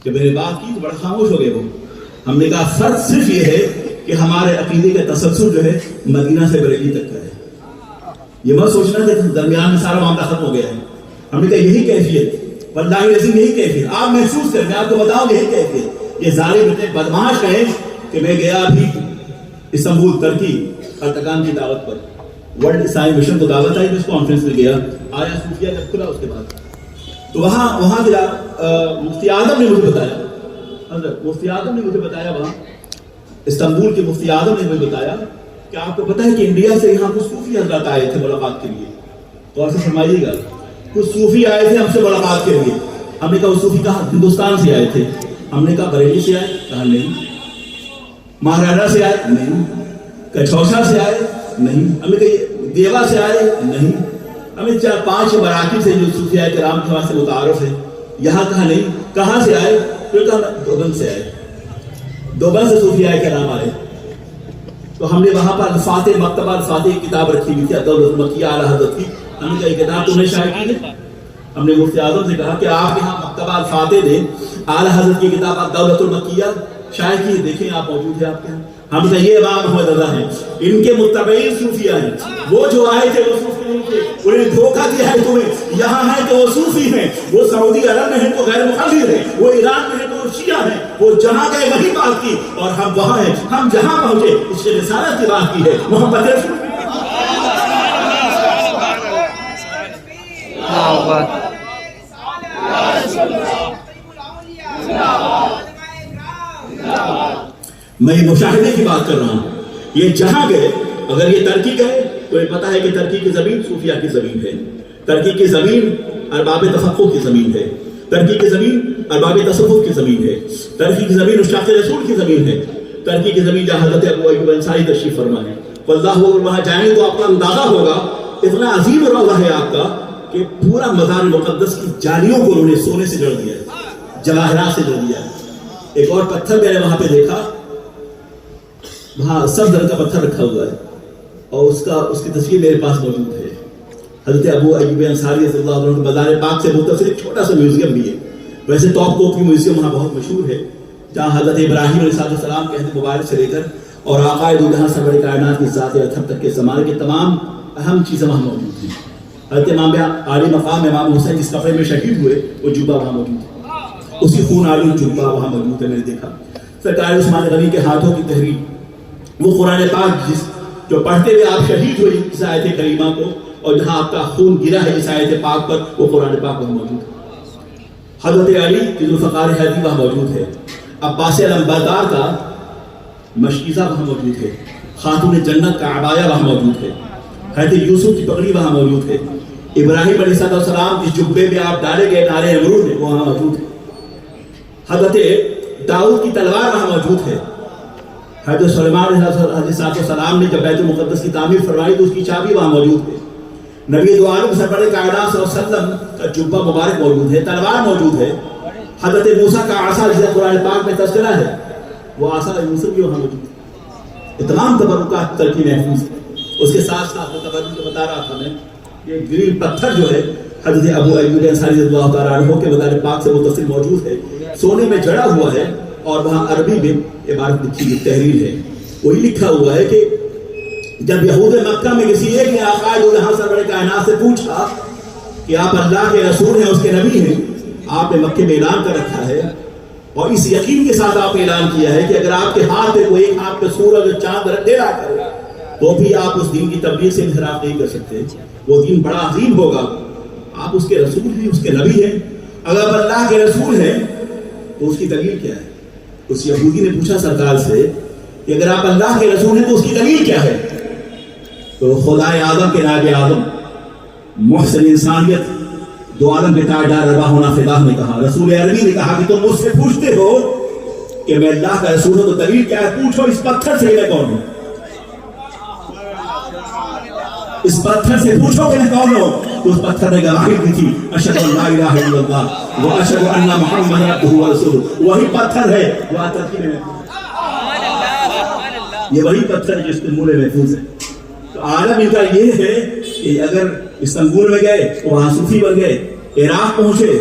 کہ میرے بات کی تو بڑا خاموش ہو گئے وہ. ہم نے کہا فرق صرف یہ ہے کہ ہمارے عقیدے کا تسلسل جو ہے مدینہ سے بریلی تک کا ہے. یہ مت سوچنا کہ درمیان میں سارا معاملہ ختم ہو گیا ہے. ہم نے کہا یہی کیفیت، واللہ العظیم یہی کیفیت آپ محسوس کریں. میں آپ کو بتاؤں یہی کیفیت. یہ ظالم اتنے بدمعاش ہیں کہ میں گیا ابھی استنبول ترکی ارتکان کی دعوت پر، ورلڈ اسلامی مشن کو دعوت آئی، اس کانفرنس میں گیا. آیا صوفیہ جب کھلا اس کے بعد تو وہاں گیا. مفتی اعظم نے مجھے بتایا، حضرت مفتی اعظم نے مجھے بتایا، وہاں استنبول کے مفتی اعظم نے مجھے بتایا کہ آپ کو پتہ ہے کہ انڈیا سے یہاں کچھ صوفی حضرات آئے تھے ملاقات کے لیے. تو ایسا فرمائیے گا کچھ صوفی آئے تھے ہم سے ملاقات کے لیے. ہم نے کہا وہ صوفی کہاں؟ ہندوستان سے آئے تھے. ہم نے کہا بریلی سے آئے؟ کہا نہیں. مہاراجہ سے آئے؟ نہیں. کچھوسا سے آئے؟ نہیں. ہم نے کہا دیوا سے آئے؟ نہیں. ہمیں 4-5 مراکز سے جو صوفیاء کرام کے واسطے متعارف ہے. یہاں کہا نہیں. کہاں سے آئے؟ پھر کہا دیوبند سے آئے. دیوبند سے صوفیاء کرام آئے. تو ہم نے وہاں پر الفاتح مکتبہ الفاتح کی کتاب رکھی ہوئی تھی الدولۃ المکیہ اعلیٰ حضرت کی. ہم نے کہا یہ کتاب تم نے شائع کی ہے؟ ہم نے مفتی اعظم سے کہا کہ آپ یہاں مکتبہ الفاتح نے اعلیٰ حضرت کی کتاب الدولۃ المکیہ شائع کی، دیکھیں آپ موجود ہیں آپ کے یہاں. ہم کہا یہ امام احمد رضا ہیں، ان کے متبعین صوفیاء ہیں. وہ جو آئے تھے وہ صوفی نہیں تھے، انہیں دھوکہ دیا ہے تمہیں. یہاں ہیں تو وہ صوفی ہیں، وہ سعودی عرب میں ہیں تو غیر مقلد ہیں، وہ ایران میں ہیں تو وہ شیعہ ہیں. وہ جہاں گئے وہی بات کی اور ہم وہاں ہیں. ہم جہاں پہنچے اس سے رسالت کی بات کی ہے، محمد رسول. میں مشاہدے کی بات کر رہا ہوں. یہ جہاں گئے، اگر یہ ترکی گئے تو یہ پتا ہے کہ ترکی کی زمین صوفیاء کی زمین ہے. ترکی کی زمین ارباب تفقہ کی زمین ہے. ترکی کی زمین ارباب تصوف کی زمین ہے. ترکی کی زمین اشاق رسول کی زمین ہے. ترکی کی زمین جہاں حضرت ابو ایوب انصاری تشریف فرما ہے. واللہ وہاں جائیں تو آپ کا اندازہ ہوگا اتنا عظیم روضہ ہے آپ کا کہ پورا مزار مقدس کی جالیوں کو انہوں نے سونے سے جڑ دیا ہے، جواہرات سے جڑ دیا ہے۔ ایک اور پتھر میں نے وہاں پہ دیکھا، وہاں سب رنگ کا پتھر رکھا ہوا ہے اور اس کی تصویر میرے پاس موجود ہے۔ حضرت ابو ایوب انصاری رضی اللہ عنہ کے مزار پاک سے متصل ایک چھوٹا سا میوزیم بھی ہے۔ ویسے توپ کی میوزیم وہاں بہت مشہور ہے، جہاں حضرت ابراہیم علیہ السلام کے عہد مبارک سے لے کر اور آقا دو جہاں سرور کائنات کی ذات اطہر تک کے زمانے کے تمام اہم چیزیں وہاں موجود ہیں۔ حضرت امام عالی مقام امام حسین جس کفے میں شہید ہوئے وہ جوبہ وہاں موجود ہے، اسی خون آلود جوبہ وہاں موجود ہے۔ میں نے دیکھا سرکار عثمان غنی کے ہاتھوں کی تحریر، وہ قرآن پاک جو پڑھتے ہوئے آپ شہید ہوئے اس آیت کریمہ کو، اور جہاں آپ کا خون گرا ہے اس آیت پاک پر، وہ قرآن پاک وہاں موجود ہے۔ حضرت علی کی ذوالفقار حیدری وہاں موجود ہے، عباس علمبردار کا مشکیزہ وہاں موجود ہے، خاتون جنت کا عبایا وہاں موجود ہے، حضرت یوسف کی پگڑی وہاں موجود ہے، ابراہیم علیہ السلام کی جبے میں آپ ڈالے گئے نارے امرود ہے وہاں موجود ہے، حضرت داؤد کی تلوار وہاں موجود ہے، حضرت سلیمان علیہ السلام نے جب بیت المقدس کی تعمیر فرمائی تو اس کی چابی وہاں موجود ہے، نبی دو عالم سرور کائنات صلی اللہ علیہ وسلم کا جبہ مبارک موجود ہے، تلوار موجود ہے، حضرت موسیٰ کا عصا جسے قرآن پاک میں تذکرہ ہے وہ عصا یوسف بھی وہاں موجود ہے۔ یہ تمام تبرکات ترکی محفوظ ہے۔ اس کے ساتھ ساتھ وہ تبرک جو بتا رہا تھا میں، یہ گرین پتھر جو ہے حضرت ابو ایوب انصاری رضی اللہ تعالیٰ عنہ کے مزار پاک سے متصل موجود ہے، سونے میں جڑا ہوا ہے، اور وہاں عربی میں عبارت لکھی ہوئی تحریر ہے، وہی لکھا ہوا ہے کہ جب یہود مکہ میں کسی ایک نے آقا دو جہاں سرور کائنات سے پوچھا کہ آپ اللہ کے رسول ہیں، اس کے نبی ہیں، آپ نے مکے میں اعلان کر رکھا ہے اور اس یقین کے ساتھ آپ نے اعلان کیا ہے کہ اگر آپ کے ہاتھ پہ کوئی ایک ہاتھ پہ سورج اور چاند رکھ دے رہا ہے تو بھی آپ اس دین کی تبلیغ سے انحراف نہیں کر سکتے، وہ دین بڑا عظیم ہوگا، آپ اس کے رسول ہیں، اس کے نبی ہیں، اگر آپ اللہ کے رسول ہیں تو اس کی دلیل کیا ہے؟ اس یہودی نے پوچھا سرکار سے کہ اگر آپ اللہ کے رسول ہیں تو اس کی دلیل کیا ہے؟ تو خدائے اعظم کے نائب اعظم محسن انسانیت دو عالم کے تاجدار ربا ہونا فلاح نے کہا، رسول عربی نے کہا کہ تم مجھ سے پوچھتے ہو کہ میں اللہ کا رسول ہوں تو دلیل کیا ہے؟ پوچھو اس پتھر سے میں کون ہوں، اس پتھر سے پوچھو کہ میں کون ہوں۔ تو اس پتھر نے گواہی دی تھی، اشہد ان لا الہ الا اللہ و اشہد ان محمد عبدہ و رسولہ، وہی پتھر ہے جو ترکی میں محفوظ ہے، یہ وہی پتھر ہے جس کے مولے محفوظ ہے۔ تو عالم ان کا یہ ہے کہ اگر استنبول میں گئے تو وہاں صوفی بن گئے، عراق پہنچے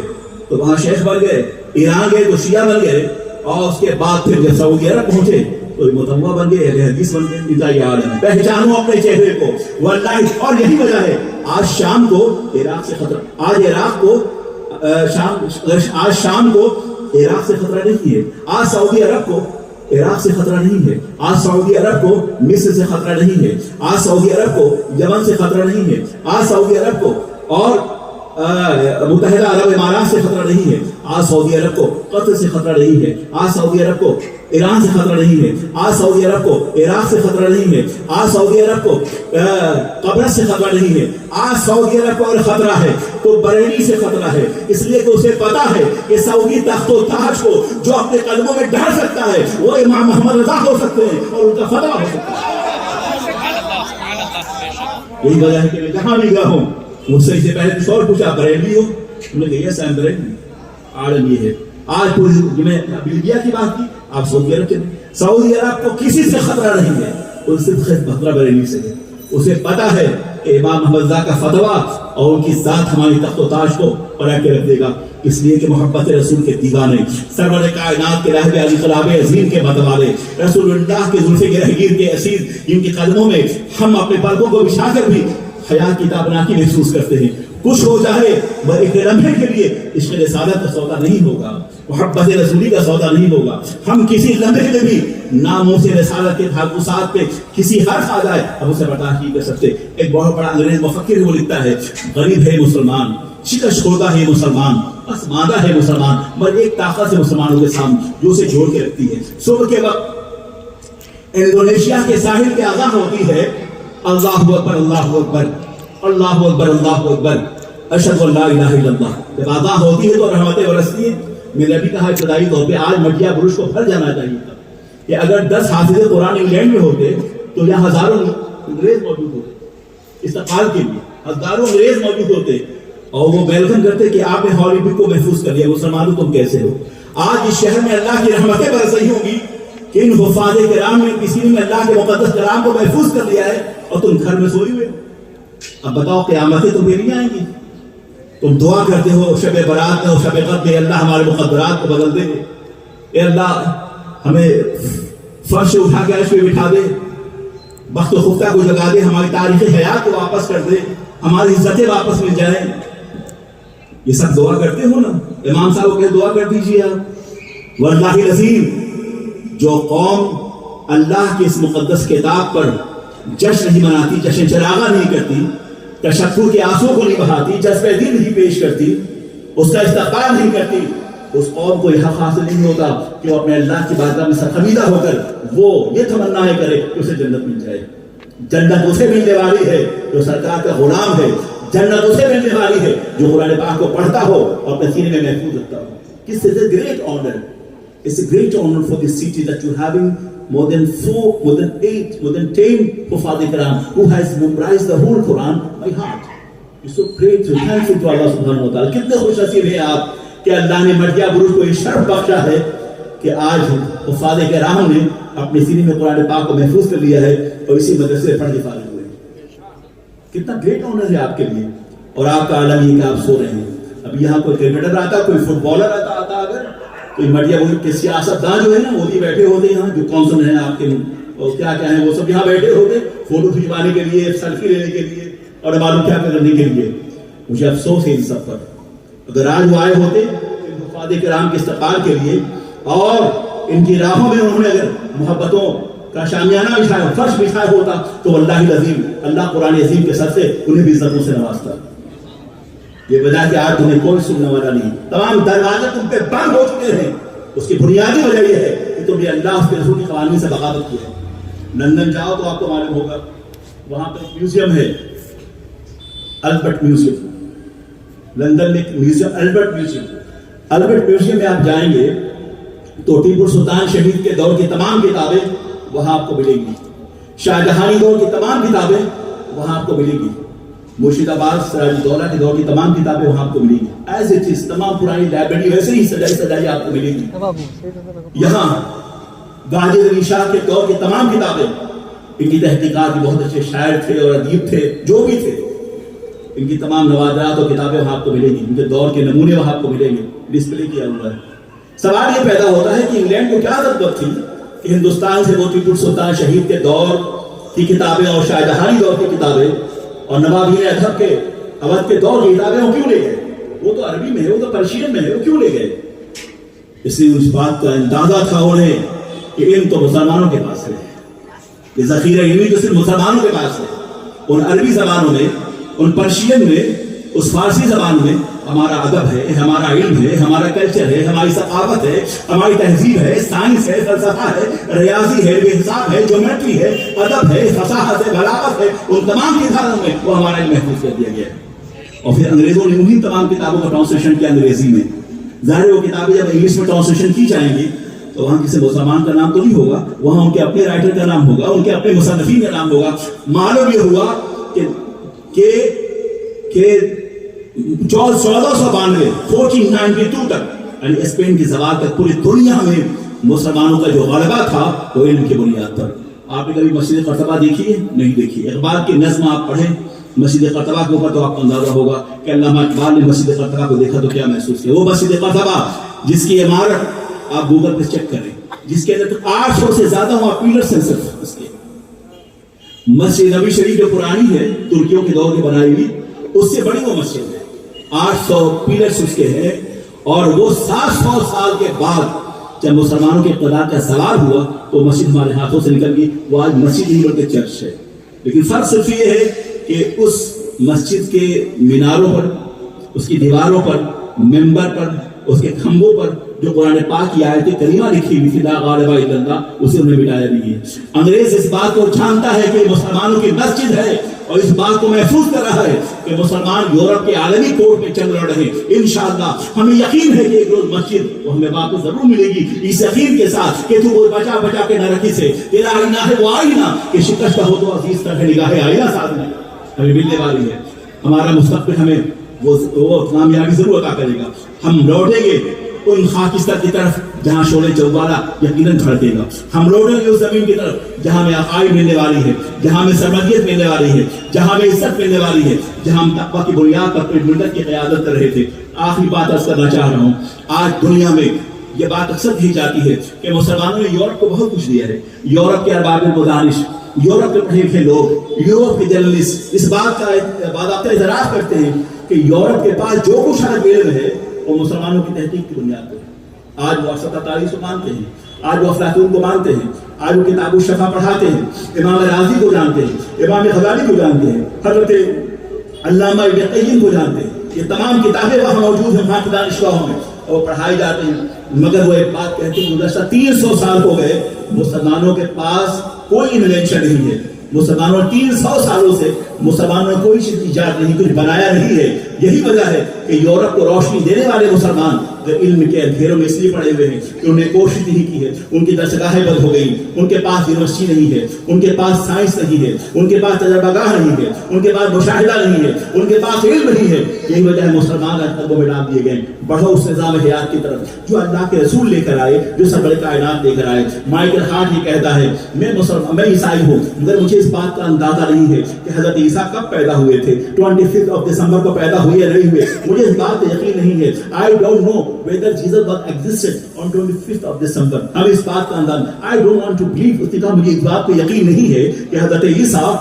تو وہاں شیخ بن گئے، ایران گئے تو شیعہ بن گئے، اور اس کے بعد پھر جب سعودی عرب پہنچے تو متنوع بن گئے، اہل حدیث بن گئے۔ ان کا یہ عالم ہے، پہچانو اپنے چہرے کو واللہ۔ اور یہی وجہ ہے آج شام کو عراق سے خطرہ، آج عراق کو آج شام کو عراق سے خطرہ نہیں ہے، آج سعودی عرب کو عراق سے خطرہ نہیں ہے، آج سعودی عرب کو مصر سے خطرہ نہیں ہے، آج سعودی عرب کو یمن سے خطرہ نہیں ہے، آج سعودی عرب کو اور متحدہ عرب امارات سے خطرہ نہیں ہے، آج سعودی عرب کو قطر سے خطرہ نہیں ہے، آج سعودی عرب کو ایران سے خطرہ نہیں ہے، آج سعودی عرب کو عراق سے خطرہ نہیں ہے، آج سعودی عرب کو قبرص سے خطرہ نہیں ہے، آج سعودی عرب کو اور خطرہ ہے تو بریلی سے خطرہ ہے، اس لیے کہ اسے پتا ہے کہ سعودی تخت و تاج کو جو اپنے قدموں میں ڈال سکتا ہے وہ امام محمد رضا ہو سکتے ہیں اور ان کا فتح ہو سکتا ہے۔ یہی وجہ ہے کہ میں جہاں بھی گیا ہوں مجھ سے اسے پہلے کچھ اور پوچھا بریلی ہو، انہوں نے کہا یس بریلی، عالم یہ ہے۔ آج پوری میں لیبیا کی بات کی، آپ سعودی عرب کے سعودی عرب کو کسی سے خطرہ نہیں ہے، ان سے خطرہ بریلی سے ہے، اسے پتا ہے کہ امام محمد رضا کا فتویٰ اور ان کی ذات ہماری تخت و تاج کو پلٹ کے رکھ دے گا، اس لیے کہ محبت رسول کے دیوانے، سرور کائنات کے راہب علی قلاب عظیم کے متوالے، رسول اللہ کے زلف گرہگیر کے اسیر، جن کے قدموں میں ہم اپنے پلکوں کو بچھا کر بھی حیات کی تابناکی محسوس کرتے ہیں۔ کچھ ہو جائے وہ ایک لمحے کے لیے عشق رسالت کا سودا نہیں ہوگا، محبت رسولی کا سودا نہیں ہوگا۔ ہم کسی لمحے میں بھی ناموس رسالت کے تحفظات پہ کسی حرف آ جائے اب اسے برداشت نہیں کر سکتے۔ ایک بہت بڑا انگریز مفکر وہ لکھتا ہے، غریب ہے مسلمان، شکست خوردہ ہے مسلمان، بس مادہ ہے مسلمان، مگر ایک طاقت ہے مسلمانوں کے سامنے جو اسے جوڑ کے رکھتی ہے۔ صبح کے وقت انڈونیشیا کے ساحل کے اذان ہوتی ہے، اللہ اکبر اللہ اکبر اللہ اکبر اللہ اکبر اشہد ان لا الہ الا اللہ۔ جب اذان ہوتی ہے تو رحمتیں برستی ہیں۔ میں نے بھی کہا ابتدائی طور پہ آج مٹیا برش کو بھر جانا چاہیے تھا کہ اگر 10 حافظ قرآن انگلینڈ میں ہوتے تو یہاں ہزاروں انگریز موجود ہوتے، استقبال کے لیے ہزاروں انگریز موجود ہوتے، اور وہ ویلکم کرتے کہ آپ نے ہالی کو محفوظ کر لیا، مسلمانوں تم کیسے ہو؟ آج اس شہر میں اللہ کی رحمتیں برس رہی ہوں گی کہ ان حفاظ کرام میں کسی نے اللہ کے مقدس کلام کو محفوظ کر لیا ہے اور تم گھر میں سوئی ہوئے۔ اب بتاؤ قیامتیں تمہیں نہیں آئیں گی؟ تم دعا کرتے ہو شب برات میں اور شب قدر میں اللہ ہمارے مقدرات کو بدل دے، اے اللہ ہمیں فرش سے اٹھا کے عرش پہ بٹھا دے، بخت و خفتہ کو جگا دے، ہماری تاریخ حیات کو واپس کر دے، ہماری عزتیں واپس مل جائیں۔ یہ سب دعا کرتے ہو نا؟ امام صاحب کو کہ دعا کر دیجیے آپ۔ واللہ العظیم جو قوم اللہ کی اس مقدس کتاب پر جشن نہیں مناتی، جشن چراغا نہیں کرتی، تشکر کے آنسو کو نہیں بہاتی، جذبہ دل نہیں پیش کرتی، اس کا استقبال نہیں کرتی، اس قوم کو یہ حق حاصل نہیں ہوتا کہ وہ اپنے اللہ کی بارگاہ میں سرخمیدہ ہو کر وہ یہ تمنا کرے کہ اسے جنت مل جائے۔ جنت اسے ملنے والی ہے جو سرکار کا غلام ہے، جنت اسے ملنے والی ہے جو قرآن پاک کو پڑھتا ہو اور اپنے سینے میں محفوظ رکھتا ہو۔ This is a great honor. It's a great honor for this city that you're having more than 10 Hufaz Ikram who has memorized the whole Quran by heart. You're so grateful, thankful to Allah subhanahu wa ta'ala. کتنے خوش نصیب ہیں آپ کہ اللہ نے مٹیا بروج کو یہ شرف بخشا ہے کہ آج حفاظ کرام نے اپنے سینے میں قرآن پاک کو محفوظ کر لیا ہے اور اسی مدرسے سے پڑھ کے فارغ ہوئے۔ کتنا گریٹ آنر ہے آپ کے لیے، اور آپ کا عالم یہ کہ آپ سو رہے ہیں۔ اب یہاں کوئی کرکٹر آتا، کوئی فٹ بالر آتا اگر کوئی مٹیا بروج کے سیاستدان جو ہے نا وہ بھی بیٹھے ہوتے یہاں، جو کونسل ہیں آپ کے اور کیا کیا ہیں وہ سب یہاں بیٹھے ہوتے فوٹو کھنچوانے کے لیے، سیلفی لینے کے لیے اور معلوم کیا کرنے کے لیے۔ مجھے افسوس ہے ان سب پر۔ اگر آج وہ آئے ہوتے حفاظ کرام کے استقبال کے لیے اور ان کی راہوں میں انہوں نے اگر محبتوں کا شامیانہ بچھایا، فرش بچھایا ہوتا تو واللہ العظیم اللہ قرآن عظیم کے سر سے انہیں بھی عزتوں سے نوازتا۔ یہ وجہ کہ آج تمہیں کوئی سننے والا نہیں، تمام دروازے تم پہ بند ہو چکے ہیں۔ اس کی بنیادی وجہ یہ ہے کہ تم نے اللہ اس کے رسول کے قوانین سے بغاوت کی ہے۔ لندن جاؤ تو آپ کو معلوم ہوگا، وہاں پہ میوزیم ہے، البرٹ میوزیم۔ لندن میں میوزیم البرٹ میوزیم میں آپ جائیں گے تو ٹیپو سلطان شہید کے دور کی تمام کتابیں وہاں آپ کو ملیں گی، شاہجہانی دور کی تمام کتابیں وہاں آپ کو ملیں گی، مرشد آباد سراج الدولہ کے دور کی تمام کتابیں وہاں آپ کو ملیں گی۔ ایز اٹ از تمام پرانی لائبریری ویسے ہی سجائی آپ کو ملے گی۔ یہاں واجد علی شاہ کے دور کی تمام کتابیں، ان کی تحقیقات بہت اچھے شاعر تھے اور ادیب تھے جو بھی تھے، ان کی تمام نوادرات اور کتابیں وہاں آپ کو ملیں گی، ان کے دور کے نمونے وہاں آپ کو ملیں گے، ڈسپلے کیا ہوا ہے۔ سوال یہ پیدا ہوتا ہے کہ انگلینڈ کو کیا ضرورت تھی کہ ہندوستان سے وہ ٹیپو سلطان شہید کے دور کی کتابیں اور شاہجہانی دور کی کتابیں اور نوابین ادب کے اودھ کے دور کی کتابیں وہ کیوں لے گئے؟ وہ تو عربی میں ہے، وہ تو پرشین میں ہے، وہ کیوں لے گئے؟ اس لیے اس بات کا اندازہ تھا انہیں کہ علم تو مسلمانوں کے پاس ہے، یہ ذخیرہ علمی تو صرف مسلمانوں کے پاس ہے۔ ان عربی زبانوں میں، ان پرشین میں، اس فارسی زبان میں ہمارا ادب ہے، ہمارا علم ہے، ہمارا کلچر ہے، ہماری ثقافت ہے، ہماری تہذیب ہے، سائنس ہے، فلسفہ ہے، ریاضی ہے، بے حساب ہے، جیومیٹری ہے، ادب ہے، فصاحت ہے، بلاغت ہے، ان تمام کتابوں میں وہ ہمارا علم محفوظ کر دیا گیا ہے۔ اور پھر انگریزوں نے انہی تمام کتابوں کا ٹرانسلیشن کیا انگریزی میں۔ ظاہر وہ کتابیں جب انگلش میں ٹرانسلیشن کی جائیں گی تو وہاں کسی مسلمان کا نام تو نہیں ہوگا، وہاں ان کے اپنے رائٹر کا نام ہوگا، ان کے اپنے مصنفین کا نام ہوگا۔ معلوم یہ ہوا کہ 1492 1492 تک یعنی اسپین کی زوال تک پوری دنیا میں مسلمانوں کا جو غلبہ تھا وہ علم کی بنیاد پر۔ آپ نے کبھی مسجد قرطبہ دیکھی ہے؟ نہیں دیکھی۔ اقبال کی نظم آپ پڑھیں مسجد قرطبہ کے اوپر تو آپ کو اندازہ ہوگا کہ علامہ اقبال نے مسجد قرطبہ کو دیکھا تو کیا محسوس کیا۔ وہ مسجد قرطبہ جس کی عمارت آپ گوگل پہ چیک کریں، جس کے اندر 800 سے زیادہ وہاں پیلرز ہیں صرف اس کے۔ مسجد نبی شریف جو پرانی ہے ترکیوں کے دور کی بنائی ہوئی، اس سے بڑی وہ مسجد ہے، 800 پیلرز اس کے ہیں۔ اور وہ 700 سال کے بعد جب مسلمانوں کے اقتدار کا سوال ہوا تو مسجد ہمارے ہاتھوں سے نکل گئی، وہ آج مسجد ہی بلکہ چرچ ہے۔ لیکن فرق صرف یہ ہے کہ اس مسجد کے میناروں پر، اس کی دیواروں پر، ممبر پر، اس کے کھمبوں پر جو قرآن پاک کی آیت کریمہ لکھی ہوئی تھی لا غالب الا اللہ، اسے انہیں مٹایا نہیں ہے۔ انگریز اس بات کو جانتا ہے کہ مسلمانوں کی مسجد ہے اور اس بات کو محفوظ کر رہا ہے کہ مسلمان یورپ کے عالمی کورٹ میں چل رہے ہیں۔ انشاءاللہ ہمیں یقین ہے کہ ایک روز مسجد وہ ہمیں واپس ضرور ملے گی، اس یقین کے ساتھ کہ تو وہ بچا بچا کے نہ رکھی سے تیرا آئینہ ہے وہ آئینہ کہ شکستہ ہو تو عزیز طرح نگاہ آئینہ ساتھ میں ہمیں ملنے والی ہے۔ ہمارا مستقبل ہمیں وہ کامیابی ضرور عطا کرے گا. ہم لوٹیں گے ان خاکستر کی طرف جہاں شعلہ جوالہ یقیناً دھڑکے گا. ہم لوٹیں گے اس زمین کی طرف جہاں ہمیں عقائد ملنے والی ہے, جہاں ہمیں سرمدیت ملنے والی ہے, جہاں ہمیں عزت ملنے والی ہے, جہاں ہم تقویٰ کی بنیاد پر اپنی ملت کی قیادت کر رہے تھے. آخری بات عرض کرنا چاہ رہا ہوں, آج دنیا میں یہ بات اکثر کہی جاتی ہے کہ مسلمانوں نے یورپ کو بہت کچھ دیا ہے. یورپ کے ارباب المدارس, یورپ کے پڑھے لکھے لوگ, یورپ کے جرنلسٹ اس بات کا باضابطہ اعتراف کرتے ہیں کہ یورپ کے پاس جو کچھ آج علم ہے وہ مسلمانوں کی تحقیق کی بنیاد پر ہے. آج وہ افسطہ تاریخ کو مانتے ہیں, آج وہ افلاطون کو مانتے ہیں, آج وہ کتاب الشفا پڑھاتے ہیں, امام راضی کو جانتے ہیں, امام غزالی کو جانتے ہیں, حضرت علامہ ابن قیم کو جانتے ہیں. یہ تمام کتابیں وہاں موجود ہیں حافظ دانشگاہوں میں اور پڑھائی جاتے ہیں. مگر وہ ایک بات کہتے ہیں گزشتہ 300 سال ہو گئے مسلمانوں کے پاس کوئی انوینشن نہیں ہے. مسلمانوں 300 سالوں سے مسلمانوں نے کوئی چیز ایجاد نہیں, کچھ بنایا نہیں ہے. یہی وجہ ہے کہ یورپ کو روشنی دینے والے مسلمان جو علم کے اندھیروں میں اس لیے پڑے ہوئے ہیں کہ انہوں نے کوشش نہیں کی ہے. ان کی درسگاہیں بند ہو گئی, ان کے پاس یونیورسٹی نہیں ہے, ان کے پاس سائنس نہیں ہے, ان کے پاس تجربہ گاہ نہیں ہے, ان کے پاس مشاہدہ نہیں ہے, ان کے پاس علم نہیں ہے. یہی وجہ ہے مسلمان آج قلبوں میں ڈال دیے گئے. بڑھو اس نظام حیات کی طرف جو اللہ کے رسول لے کر آئے, جو سرور کائنات لے کر آئے. مائیکل ہارٹ یہ کہتا ہے میں عیسائی ہوں مگر مجھے اس بات کا اندازہ نہیں ہے کہ حضرت عیسیٰ کب پیدا ہوئے تھے, 25 دسمبر کو پیدا ہوئے یا نہیں ہوئے, مجھے اس بات پہ یقین نہیں ہے. I don't know whether Jesus was existed on 25 December. ہم اس بات کا اندازہ, I don't want to believe, اس نے کہا مجھے اس بات پہ یقین نہیں ہے کہ حضرت عیسیٰ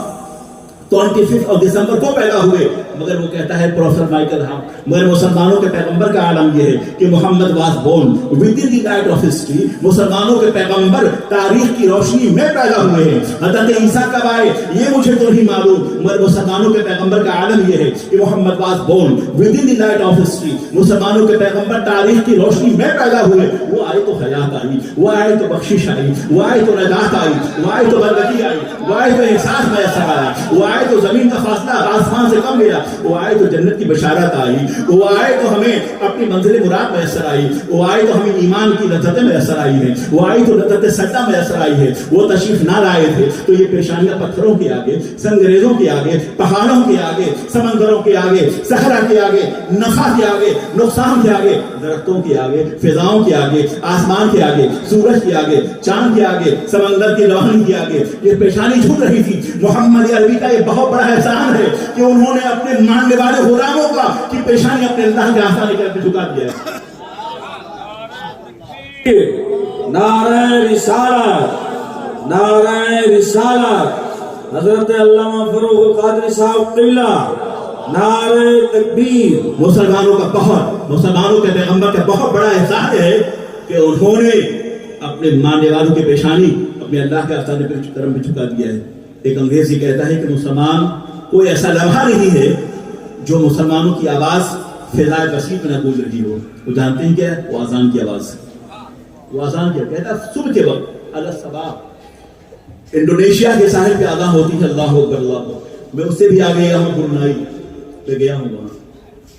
25 دسمبر کو پیدا ہوئے. مگر وہ کہتا ہے پروفیسر مائیکل ہارٹ, مگر مسلمانوں کے پیغمبر کا عالم یہ ہے کہ Muhammad was born within the light of history. مسلمانوں کے پیغمبر تاریخ کی روشنی میں پیدا ہوئے ہیں. حضرت عیسیٰ کب آئے یہ مجھے تو نہیں معلوم, مگر مسلمانوں کے پیغمبر کا عالم یہ ہے کہ Muhammad was born within the light of history. مسلمانوں کے پیغمبر تاریخ کی روشنی میں پیدا ہوئے. وہ آئے تو حیات آئی, وہ آئے تو بخشش آئی, وہ آئے تو نجات آئی, وہ آئے تو برکتی آئی, وہ آئے تو احساس میسر آیا, وہ آئے تو زمین کا فاصلہ آسمان سے کم ملا, وہ آئے تو جنت کی بشارت آئی, وہ آئے تو ہمیں اپنی منزل مراد میسر آئی, وہ آئے تو ہمیں ایمان کی لذتیں میسر آئی ہیں, وہ آئی تو لذت سجدہ میسر آئی ہے. وہ تشریف نہ لائے تھے تو یہ پیشانیاں پتھروں کے آگے, سنگریزوں کے آگے, پہاڑوں کے آگے, سمندروں کے آگے, صحرا کے آگے, نفع کے آگے, نقصان کے آگے, درختوں کے آگے, فضاؤں کے آگے, آسمان کے آگے, سورج کے آگے, چاند کے آگے, سمندر کی روحانی کے آگے یہ پیشانی جھک رہی تھی. محمد عربی کا یہ بہت بڑا احسان ہے کہ انہوں نے اپنے ماننے والے غلاموں کا کی پیشانی اپنے اللہ کے آسانی کر کے جھکا دیا ہے. نعرہ رسالت, نعرہ رسالت, حضرت علامہ فروغ القادری صاحب قبلہ, نعرہ تکبیر. مسلمانوں کا بہت, مسلمانوں کے پیغمبر کا بہت بڑا احسان ہے کہ انہوں نے اپنے ماننے والوں کی پیشانی اپنے اللہ کے آسانی پر کرم پہ جھکا دیا ہے. ایک انگریز یہ کہتا ہے کہ مسلمان کوئی ایسا لمحہ نہیں ہے جو مسلمانوں کی آواز فضائے وسیع میں نہ گونج رہی ہو. وہ جانتے ہیں کیا ہے؟ وہ اذان کی آواز. وہ اذان کیا کہتا ہے صبح کے وقت الصباح. انڈونیشیا کے ساحل پہ اذان ہوتی ہے اللہ اکبر اللہ اکبر. میں اس سے بھی آگے گیا ہوں, برنائی پہ گیا ہوں, وہاں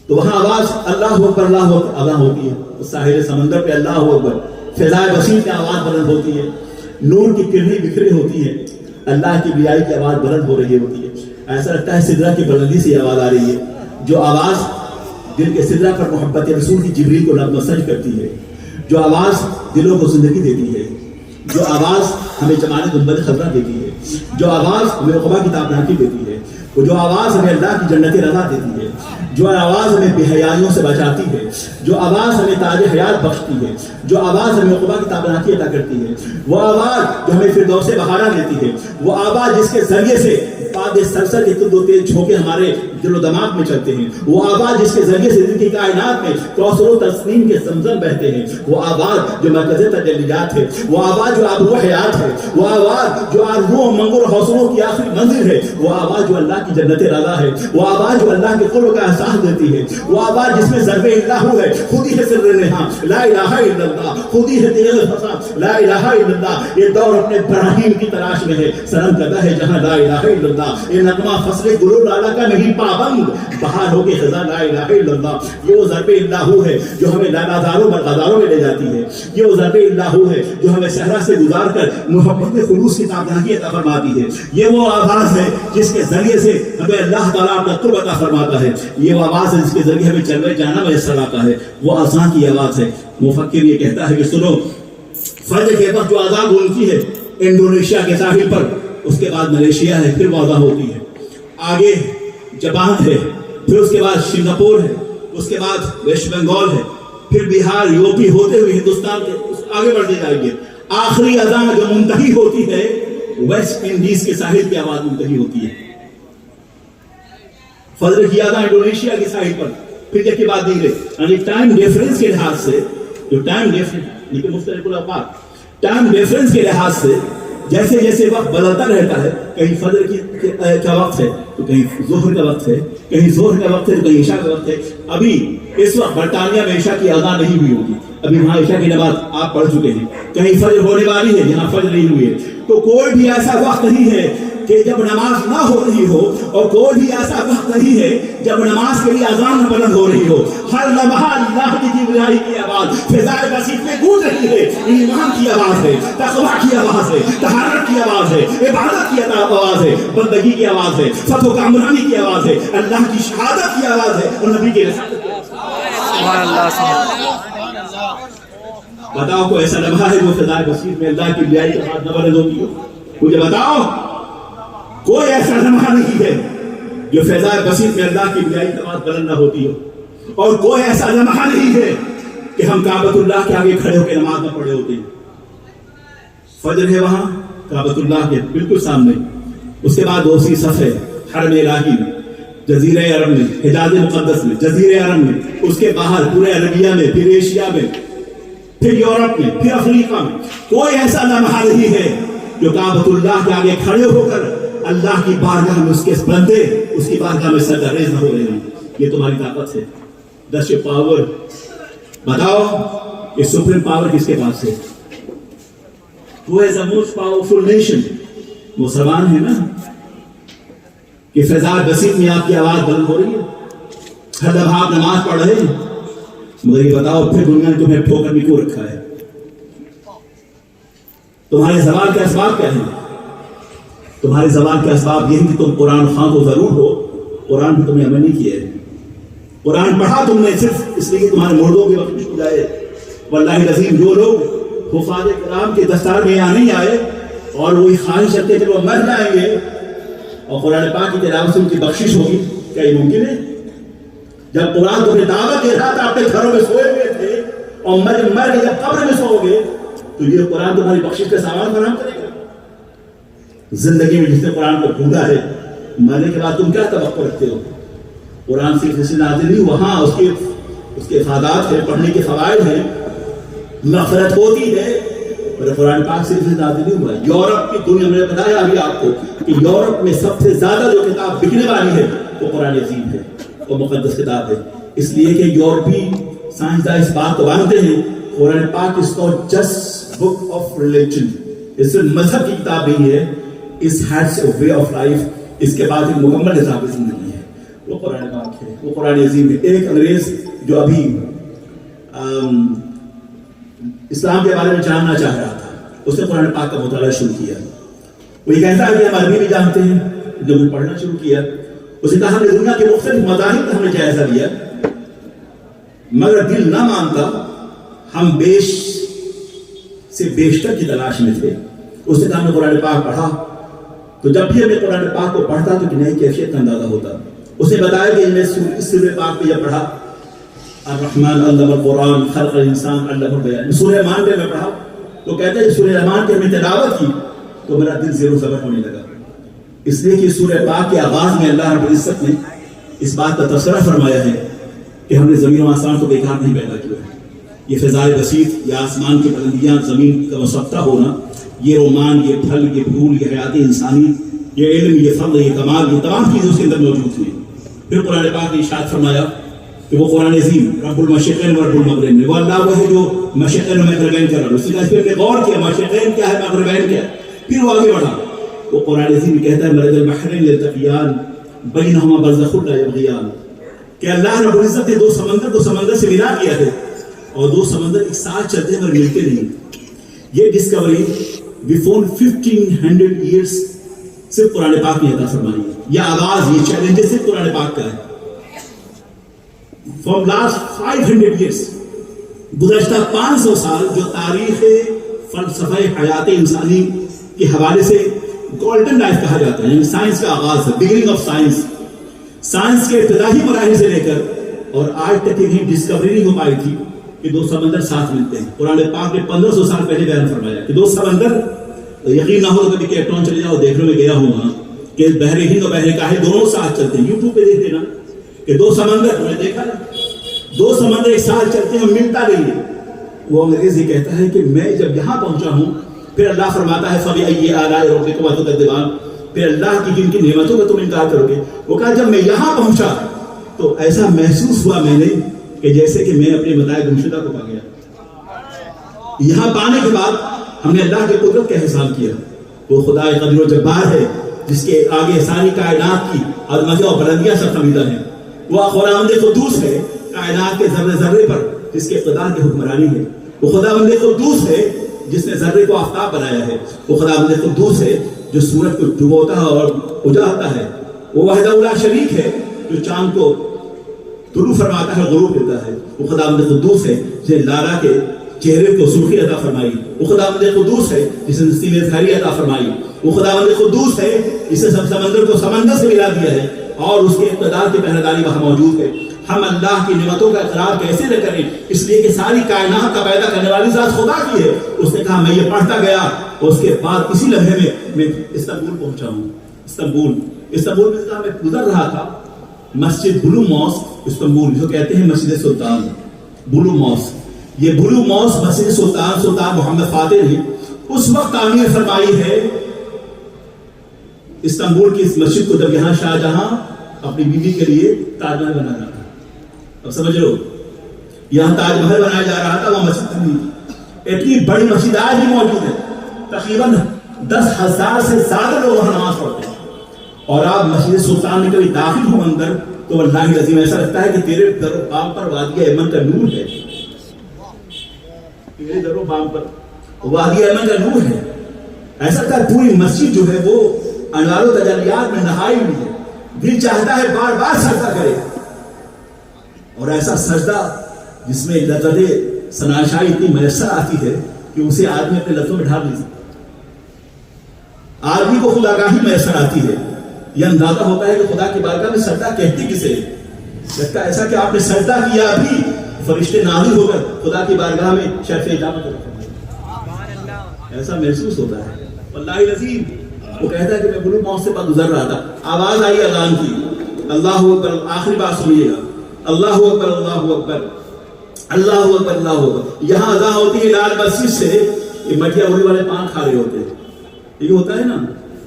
تو وہاں آواز اللہ اکبر اللہ اکبر اذان ہوتی ہے. اس ساحل سمندر پہ اللہ اکبر فضائے وسیع کی آواز بلند ہوتی ہے, نور کی کرنیں بکھری ہوتی ہے, اللہ کی بیائی کی آواز بلند ہو رہی ہوتی ہے. ایسا لگتا ہے سدرہ کی بلندی سے آواز آ رہی ہے, جو آواز دل کے سدرہ پر محبت رسول کی جبریل کو نغمہ سنج کرتی ہے, جو آواز دلوں کو زندگی دیتی ہے, جو آواز ہمیں جماعت گنبد خضرا دیتی ہے, جو آواز ہمیں عقبہ کی تابناکی دیتی ہے, جو آواز ہمیں اللہ کی جنت رضا دیتی ہے, جو آواز ہمیں بے حیائیوں سے بچاتی ہے, جو آواز ہمیں تاج حیات بخشتی ہے, جو آواز ہمیں عقبہ کی تابناکی عطا کرتی ہے, وہ آواز جو ہمیں فردوس بہارا دیتی ہے, وہ آواز جس کے ذریعے سے باد سرسر کے دو تیز جھونکے ہمارے دل و دماغ میں چلتے ہیں, وہ آواز جس کے ذریعے سے دل کی کائنات میں کوثر و تسنیم کے زمزم بہتے ہیں, وہ آواز جو مرکز تجلیات ہے, وہ آواز جو آب و حیات ہے, وہ آواز جو آرزو و منگل و حوصلوں کی آخری منزل ہے, وہ آواز جو اللہ کی جنت رضا ہے, وہ آواز جو اللہ کے قرب کا احساس دیتی ہے, وہ آواز جس میں ضرب اللہ ہے, خود ہی ہے سر نہاں لا الہ الا اللہ, خود ہی ہے تیغ فساد لا الہ الا اللہ. یہ دور اپنے ابراہیم کی تلاش میں ہے, سرم کدہ ہے جہاں لا الہ الا اللہ. یہ نغمہ فصل گلو لالا کا نہیں, پاک پابند بہار ہو کے خزاں لا الہ الا اللہ. یہ وہ ضرب اللہ ہے جو ہمیں غزاروں میں لے جاتی ہے. یہ وہ ضرب اللہ ہے جو ہمیں صحرا سے گزار کر محبت خلوص کی تابناکی عطا فرماتی ہے. یہ وہ آواز ہے جس کے ذریعے سے ہمیں اللہ تعالیٰ اپنا قرب عطا فرماتا ہے. یہ وہ آواز ہے جس کے ذریعے ہمیں چلنے جانا میسر آتا ہے. وہ اذان کی آواز ہے. مفکر یہ کہتا ہے کہ سنو، فجر کے وقت جو اذان گونجتی ہے انڈونیشیا کے ساحل پر، اس کے بعد ملیشیا ہے، پھر وہ اذان ہوتی ہے. آگے جاپان ہے، پھر اس کے بعد سنگاپور ہے، اس کے بعد ویسٹ بنگال ہے، پھر بہار یوپی ہوتے ہوئے ہندوستان کے آگے بڑھتے جائیں گے. آخری اذان جو منتہی ہوتی ہے ویسٹ انڈیز کے ساحل کی آواز منتہی ہوتی ہے. فجر کی اذان انڈونیشیا کے ساحل پر، پھر کے بعد دیگر. یعنی ٹائم ڈیفرنس کے لحاظ سے، جو ٹائم ڈیفرنس مختلف الاوقات ٹائم ڈیفرنس کے لحاظ سے جیسے جیسے وقت بدلتا رہتا ہے، کہیں فجر کا وقت ہے تو کہیں ظہر کا وقت ہے، کہیں ظہر کا وقت ہے تو کہیں عشاء کا وقت ہے. ابھی اس وقت برطانیہ میں عشاء کی اذان نہیں ہوئی ہوگی، ابھی وہاں عشاء کی نماز آپ پڑھ چکے ہیں. کہیں فجر ہونے والی ہے جہاں فجر نہیں ہوئی ہے. تو کوئی بھی ایسا وقت نہیں ہے کہ جب نماز نہ ہو رہی ہو، اور کوئی بھی ایسا وقت نہیں ہے جب نماز کے لیے اذان نہ بلند ہو رہی ہو. ہر لمحہ اللہ کی کبریائی کی آواز فضائے بسیط میں گونج رہی ہے. ایمان کی آواز ہے، تقویٰ کی آواز ہے، طہارت کی آواز ہے، عبادت کی آواز ہے، بندگی کی آواز ہے، فتح و کامرانی کی آواز ہے، اللہ کی شہادت کی آواز ہے، اور نبی کی رسالت کی آواز ہے. بتاؤ کوئی ایسا لمحہ ہے جو فضائے بسیط میں اللہ کی کبریائی کی آواز نہ بلند ہوتی ہو؟ مجھے بتاؤ. کوئی ایسا لمحہ نہیں ہے جو فضائے بسیط میں اللہ کی کبریائی کی آواز بلند نہ ہوتی ہو. اور کوئی ایسا لمحہ نہیں ہے کہ ہم کعبۃ اللہ کے آگے کھڑے ہو کے نماز نہ پڑھے ہوتے ہیں. فجر ہے وہاں کعبۃ اللہ کے بالکل سامنے، اس کے بعد دوسری صف ہے حرم الہی میں، جزیرہ عرب میں، حجاز مقدس میں، جزیرہ عرب میں، اس کے باہر پورے عربیہ میں، پھر ایشیا میں، پھر یورپ میں، پھر افریقہ میں. کوئی ایسا لمحہ نہیں ہے جو کعبۃ اللہ کے آگے کھڑے ہو کر اللہ کی بارگاہ میں اس کے بندے اس کی بارگاہ میں سجدہ ریز نہ ہو رہے ہیں. یہ تمہاری طاقت ہے. This power. بتاؤ یہ سپریم پاور کس کے پاس ہے؟ وہ as a most powerful nation مسلمان ہے نا، کہ فضائے بسیط میں آپ کی آواز بلند ہو رہی ہے. ہر دفعہ آپ نماز پڑھ رہے ہیں. مگر یہ بتاؤ پھر دنیا نے تمہیں ٹھوکر میں کیوں رکھا ہے؟ تمہارے زوال کے اسباب کیا ہیں؟ تمہارے زوال کے اسباب یہ ہیں کہ تم قرآن خواہ تو ضرور ہو، قرآن بھی تمہیں عمل نہیں کیا ہے. قرآن پڑھا تم نے صرف اس لیے کہ تمہارے مردوں کی بخشش ہو جائے. واللہ العظیم جو لوگ حفاظ کرام کے دستار میں یہاں نہیں آئے اور وہی خواہش رکھتے کہ وہ مر جائیں گے اور قرآن پاک کی تلاوت سے ان کی بخشش ہوگی، کیا یہ ممکن ہے؟ جب قرآن تمہیں دعوت دے رہا تھا، اپنے گھروں میں سوئے ہوئے تھے، اور مر کے جب قبر میں سو گے تو یہ قرآن تمہاری بخشش کا سامان فراہم کرے گا؟ زندگی میں جس نے قرآن کو ڈھونڈا ہے، مرنے کے بعد تم کیا توقع رکھتے ہو؟ قرآن صرف اس سے نازل نہیں ہوا، ہاں اس کے افادات ہیں، پڑھنے کے فوائد ہیں، مغفرت ہوتی ہے، اور قرآن پاک صرف اس سے نازل نہیں ہوا. یورپ کی دنیا میں بتایا ابھی آپ کو کہ یورپ میں سب سے زیادہ جو کتاب بکنے والی ہے وہ قرآن عظیم ہے، وہ مقدس کتاب ہے. اس لیے کہ یورپی سائنسداں اس بات کو مانتے ہیں قرآن پاک is not just book of religion, اس سے مذہب کی کتاب نہیں ہے، اس has a way of life. اس کے بعد ایک مکمل حساب زندگی ہے، وہ قرآن پاک ہے، وہ قرآن عظیم ہے. ایک انگریز جو ابھی اسلام کے بارے میں جاننا چاہ رہا تھا، اس نے قرآن پاک کا مطالعہ شروع کیا. وہ یہ کہتا ہے کہ ہم عربی بھی جانتے ہیں. جب وہ پڑھنا شروع کیا اس نے کہا ہم نے دنیا کے مختلف مذاہب کا ہم نے جائزہ لیا مگر دل نہ مانتا، ہم بیش سے بیشتر کی تلاش میں تھے. اس نے کہا ہم نے قرآن پاک پڑھا تو جب بھی ہمیں قرآن پاک کو پڑھتا تو کہ نئی کیفیت کا اندازہ ہوتا. اس نے بتایا کہ میں اس سورہ پاک پہ جب پڑھا الرحمن علم القرآن خلق الانسان علمہ البیان، سورہ رحمان پہ میں پڑھا تو کہتے ہیں سورہ رحمان پہ ہمیں تلاوت کی تو میرا دل زیر و زبر ہونے لگا. اس لیے کہ سورہ پاک کے آغاز میں اللہ رب العزت نے اس بات کا تذکرہ فرمایا ہے کہ ہم نے زمین و آسمان کو بیکار نہیں پیدا کیا ہے. یہ فضائے بسیط، یہ آسمان کی بلندیاں، زمین کا مسطح ہونا، یہ رومان، یہ پھل، یہ پھول، یہ حیات انسانی، یہ علم، یہ فضل، یہ کمال، یہ تمام چیزیں اس کے اندر موجود ہیں. پھر قرآن پاک نے ارشاد فرمایا کہ وہ قرآن عظیم رب المشرقین و رب المغربین، وہ اللہ وہ ہے جو مشرقین و مغربین کر رہا ہے. اس نے پھر غور کیا مشرقین کیا ہے، مغربین کیا ہے. پھر وہ آگے بڑھا، وہ قرآن عظیم کہتا ہے مرج البحرین یلتقیان بینہما برزخ لا یبغیان، کہ اللہ رب العزت نے دو سمندر کو سمندر سے ملا دیا ہے اور دو سمندر ایک ساتھ چلتے ہیں اور ملتے نہیں. یہ ڈسکوری بیفور 1500 ایئرس صرف قرآن پاک نے عطا فرمائی ہے. یہ آغاز، یہ چیلنج صرف قرآن پاک کا ہے. فرام لاسٹ 500 ایئرس، گزشتہ 500 سال جو تاریخ فلسفہ حیات انسانی کے حوالے سے گولڈن لائف کہا جاتا ہے، یعنی سائنس کا آغاز ہے، بگننگ آف سائنس. سائنس کے ابتدائی مراحل سے لے کر اور آج تک یہ ڈسکوری نہیں ہو پائی تھی کہ دو سمندر ساتھ ملتے ہیں. قرآن پاک نے 1500 سال پہلے بیان فرمایا کہ دو سمندر، یقین نہ ہو تو کبھی کیپ ٹاؤن چلے جاؤ، دیکھنے میں گیا ہوں وہاں کہ بحر ہند اور بحر کاہل دونوں ساتھ چلتے ہیں. یوٹیوب پہ دیکھ لینا کہ دو سمندر، میں نے دیکھا نا، دو سمندر ایک ساتھ چلتے ہیں اور ملتا نہیں ہے. وہ انگریزی کہتا ہے کہ میں جب یہاں پہنچا ہوں، پھر اللہ فرماتا ہے فَبِأَيِّ آلَاءِ رَبِّكُمَا تُكَذِّبَانِ، پھر اللہ کی جن کی نعمتوں کا تم انکار کرو گے. وہ کہا جب میں یہاں پہنچا تو ایسا محسوس ہوا میں نے کہ جیسے کہ میں اپنے متاع گمشدہ کو پا گیا. یہاں پانے کے بعد ہم نے اللہ کی قدرت کا احسان کیا. وہ خدا قدیر و جبار ہے جس کے آگے ساری کائنات کی عظمتیں اور بلندیاں سب خمیدہ ہیں. وہ خداوند قدوس ہے کائنات کے ذرے ذرے پر جس کے اقتدار کی حکمرانی ہے. وہ خداوند قدوس ہے جس نے ذرے کو آفتاب بنایا ہے. وہ خداوند قدوس ہے جو سورج کو ڈبوتا ہے اور اجاڑتا ہے. وہ وحدہ لا شریک ہے جو چاند کو طلوع فرماتا ہے، غروب دیتا ہے. وہ خداوند قدوس ہے جس نے لالا کے چہرے کو سرخی عطا فرمائی. وہ خداوند قدوس ہے جس نے نسیم ظہری عطا فرمائی. وہ خداوند قدوس ہے جس نے سمندر کو سمندر سے ملا دیا ہے اور اس کے اقتدار کی پہرےداری وہاں موجود ہے. ہم اللہ کی نعمتوں کا اقرار کیسے نہ کریں، اس لیے کہ ساری کائنات کا پیدا کرنے والی ذات خدا کی ہے. اس نے کہا میں یہ پڑھتا گیا اور اس کے بعد اسی لمحے میں استنبول پہنچا ہوں. استنبول میں کہا میں گزر رہا تھا مسجد بلو ماسک استنبول، جو کہتے ہیں مسجد سلطان بلو ماسک. یہ بلو ماسک مسجد سلطان محمد فاتح نے اس وقت تعمیر فرمائی ہے استنبول کی اس مسجد کو، جب یہاں شاہ جہاں اپنی بیوی کے لیے تاج محل بنا رہا تھا. اب سمجھ لو، یہاں تاج محل بنایا جا رہا تھا، وہ مسجد نہیں تھی. اتنی بڑی مسجد آج بھی موجود ہے، تقریباً 10,000 سے زیادہ لوگ وہاں نماز پڑھتے ہیں. اور آپ مسجد سلطان میں کبھی داخل ہو اندر تو اللہ کی عظیم ایسا لگتا ہے کہ تیرے در و بام پر وادی ایمن کا نور ہے. تیرے در و بام پر وادی ایمن کا نور ہے. ایسا لگتا ہے پوری مسجد جو ہے وہ انوار و تجلیات میں نہائی ہوئی ہے. دل چاہتا ہے بار بار سجدہ کرے، اور ایسا سجدہ جس میں لذت سناشائی اتنی میسر آتی ہے کہ اسے آدمی اپنے لفظوں میں ڈھال نہیں سکتا. آدمی کو خداگاہی میسر آتی ہے، یہ اندازہ ہوتا ہے کہ خدا کی بارگاہ میں سجدہ کہتے کسے. لگتا ہے ایسا کہ آپ نے سجدہ کیا بھی فرشتے نازل ہو کر خدا کی بارگاہ میں شرف اجابت رکھتے، ایسا محسوس ہوتا ہے. اللہ العظیم وہ کہتا ہے کہ میں بلو ماسک سے پاس گزر رہا تھا، آواز آئی اذان کی، اللہ اکبر. آخری بات سنیے گا، اللہ اکبر اللہ اکبر اللہ اکبر اللہ اکبر. یہاں اذان ہوتی ہے لال مسجد سے، یہ مٹیا اڑی والے پان کھا رہے ہوتے ہیں، یہ ہوتا ہے نا.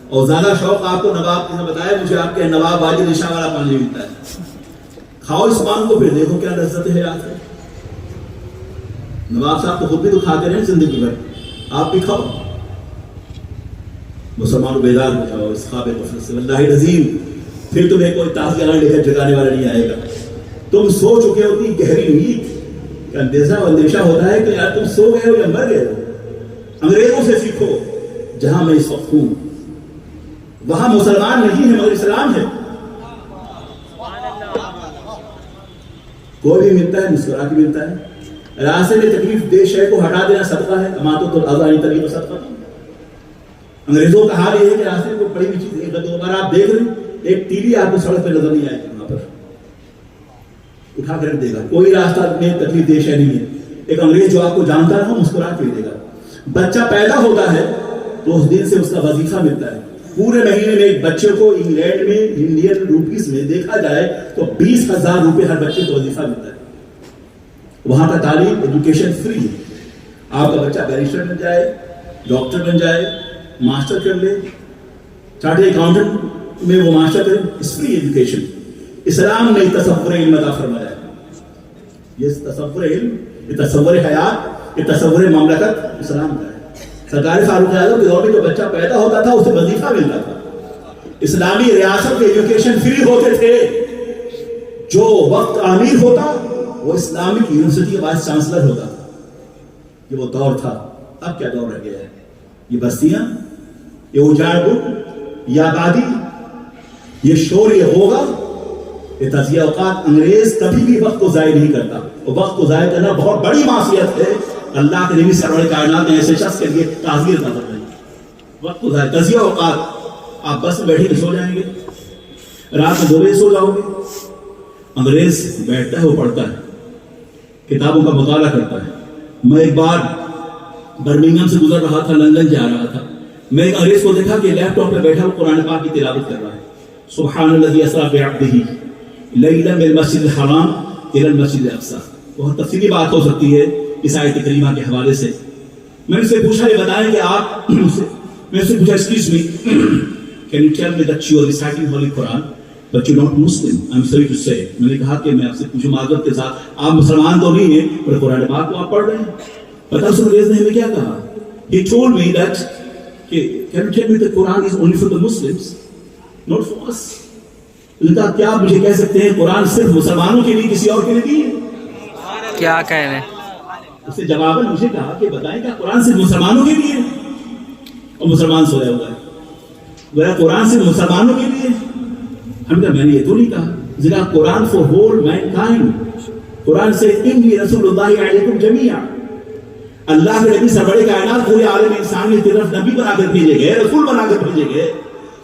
اور زیادہ شوق آپ کو نواب نے بتایا مجھے، آپ کے نواب واجد نشا والا پانی ملتا ہے. کھاؤ اس پان کو، پھر دیکھو کیا لذت ہے یاد ہے. نواب صاحب تو خود بھی تو کھاتے رہے زندگی بھر، آپ بھی کھاؤ. مسلمانوں بیدار ہو جاؤ اس خواب غفلت سے. اللہ العظیم پھر تمہیں کوئی تازیہ لے کر جگانے والا نہیں آئے گا. تم سو چکے ہو اتنی گہری نیند، اندیشہ ہوتا ہے کہ یار تم سو گئے ہو یا مر گئے ہو. انگریزوں سے سیکھو، جہاں میں اس وقت ہوں وہاں مسلمان نہیں ہے مگر اسلام ہے. کوئی بھی ملتا ہے مسکرا کے ملتا ہے. راستے میں تکلیف دہ شے کو ہٹا دینا صدقہ ہے. اماتۃ الاذى عن طریق صدقہ. انگریزوں کا حال یہ ہے کہ راستے کو بڑی بھی چیز ہے. دو بار آپ دیکھ رہے ایک ٹیلی آپ کو سڑک پہ نظر نہیں آئے گی، وہاں پر اٹھا کر دے گا. کوئی راستہ میں تکلیف دہ شے نہیں ہے. ایک انگریز جو آپ کو جانتا ہے وہ مسکرا کے دے گا. بچہ پیدا ہوتا ہے تو اس دن سے اس کا وظیفہ ملتا ہے. پورے مہینے میں ایک بچے کو انگلینڈ میں انڈین روپیز میں دیکھا جائے تو 20,000 روپے ہر بچے کو وظیفہ ملتا ہے. وہاں کا تعلیم ایجوکیشن فری ہے. آپ کا بچہ بیرسٹر بن جائے، ڈاکٹر بن جائے، ماسٹر کر لے، چارٹرڈ اکاؤنٹنٹ میں وہ ماسٹر کرے، اس فری ایجوکیشن. اسلام نے تصور علم عطا فرمایا ہے. یہ تصور علم، یہ تصور حیات، یہ تصور مملکت اسلام کا ہے. سرکار فاروق اعظم کے دور میں جو بچہ پیدا ہوتا تھا اسے وظیفہ ملتا تھا. اسلامی ریاست کے ایجوکیشن فری ہوتے تھے. جو وقت امیر ہوتا وہ اسلامک یونیورسٹی کا وائس چانسلر ہوتا. یہ وہ دور تھا. اب کیا دور رہ گیا ہے؟ یہ بستیاں، یہ اجاڑ گٹ، یہ آبادی، یہ شور، یہ ہوگا، یہ تجزیہ اوقات. انگریز کبھی بھی وقت کو ضائع نہیں کرتا. اور وقت کو ضائع کرنا بہت بڑی معصیت ہے. اللہ کے نبی سرور کائنات نے ایسے شخص کے لیے تعزیر نظر رہی. وقت کو ضائع، تجزیہ اوقات. آپ بس میں بیٹھے کے سو جائیں گے، رات میں 2 بجے سو جاؤ گے. انگریز بیٹھتا ہے، وہ پڑھتا ہے، کتابوں کا مطالعہ کرتا ہے. میں ایک بار برمنگھم سے گزر رہا تھا، لندن جا رہا تھا. میں ایک انگریز کو دیکھا کہ لیپ ٹاپ پہ بیٹھا وہ قرآن پاک کی تلاوت کر رہا ہے. سبحان الذی اسریٰ بعبدہ لیلا من المسجد الحرام الی المسجد الاقصی. بہت تفصیلی بات ہو سکتی ہے اس آیت کریمہ کے حوالے سے. میں نے اس سے پوچھا، یہ بتائیں کہ آپ میں اس سے پوچھا excuse me can you tell me that you are reciting holy Quran but you not Muslim. I am sorry to say. میں نے کہا کہ میں آپ سے پوچھوں معذرت کے ساتھ، آپ مسلمان تو نہیں ہیں پر قرآن پاک کو آپ پڑھ رہے ہیں. پتہ اس انگریز نے ہمیں کیا کہا؟ He told me that can you tell me the Quran is only for the Muslims, not for us. اس نے کہا کیا آپ مجھے کہہ سکتے ہیں قرآن صرف مسلمانوں کے لیے کسی اور کے لیے نہیں ہے؟ کیا کہہ رہے ہیں؟ اس نے جواباً مجھے کہا کہ بتائیں کیا قرآن صرف مسلمانوں کے لیے ہے؟ اور مسلمان سویا ہوا ہے. گویا قرآن صرف مسلمانوں کے لیے ہے. ہم کہا میں نے یہ تو نہیں کہا. اس نے کہا قرآن فور ہول مین کائنڈ. قرآن سے انی رسول اللہ علیکم جمیعا. اللہ کے نبی سرور کائنات پورے عالم انسان کی طرف نبی بنا کر بھیجے گئے، رسول بنا کر بھیجے گئے.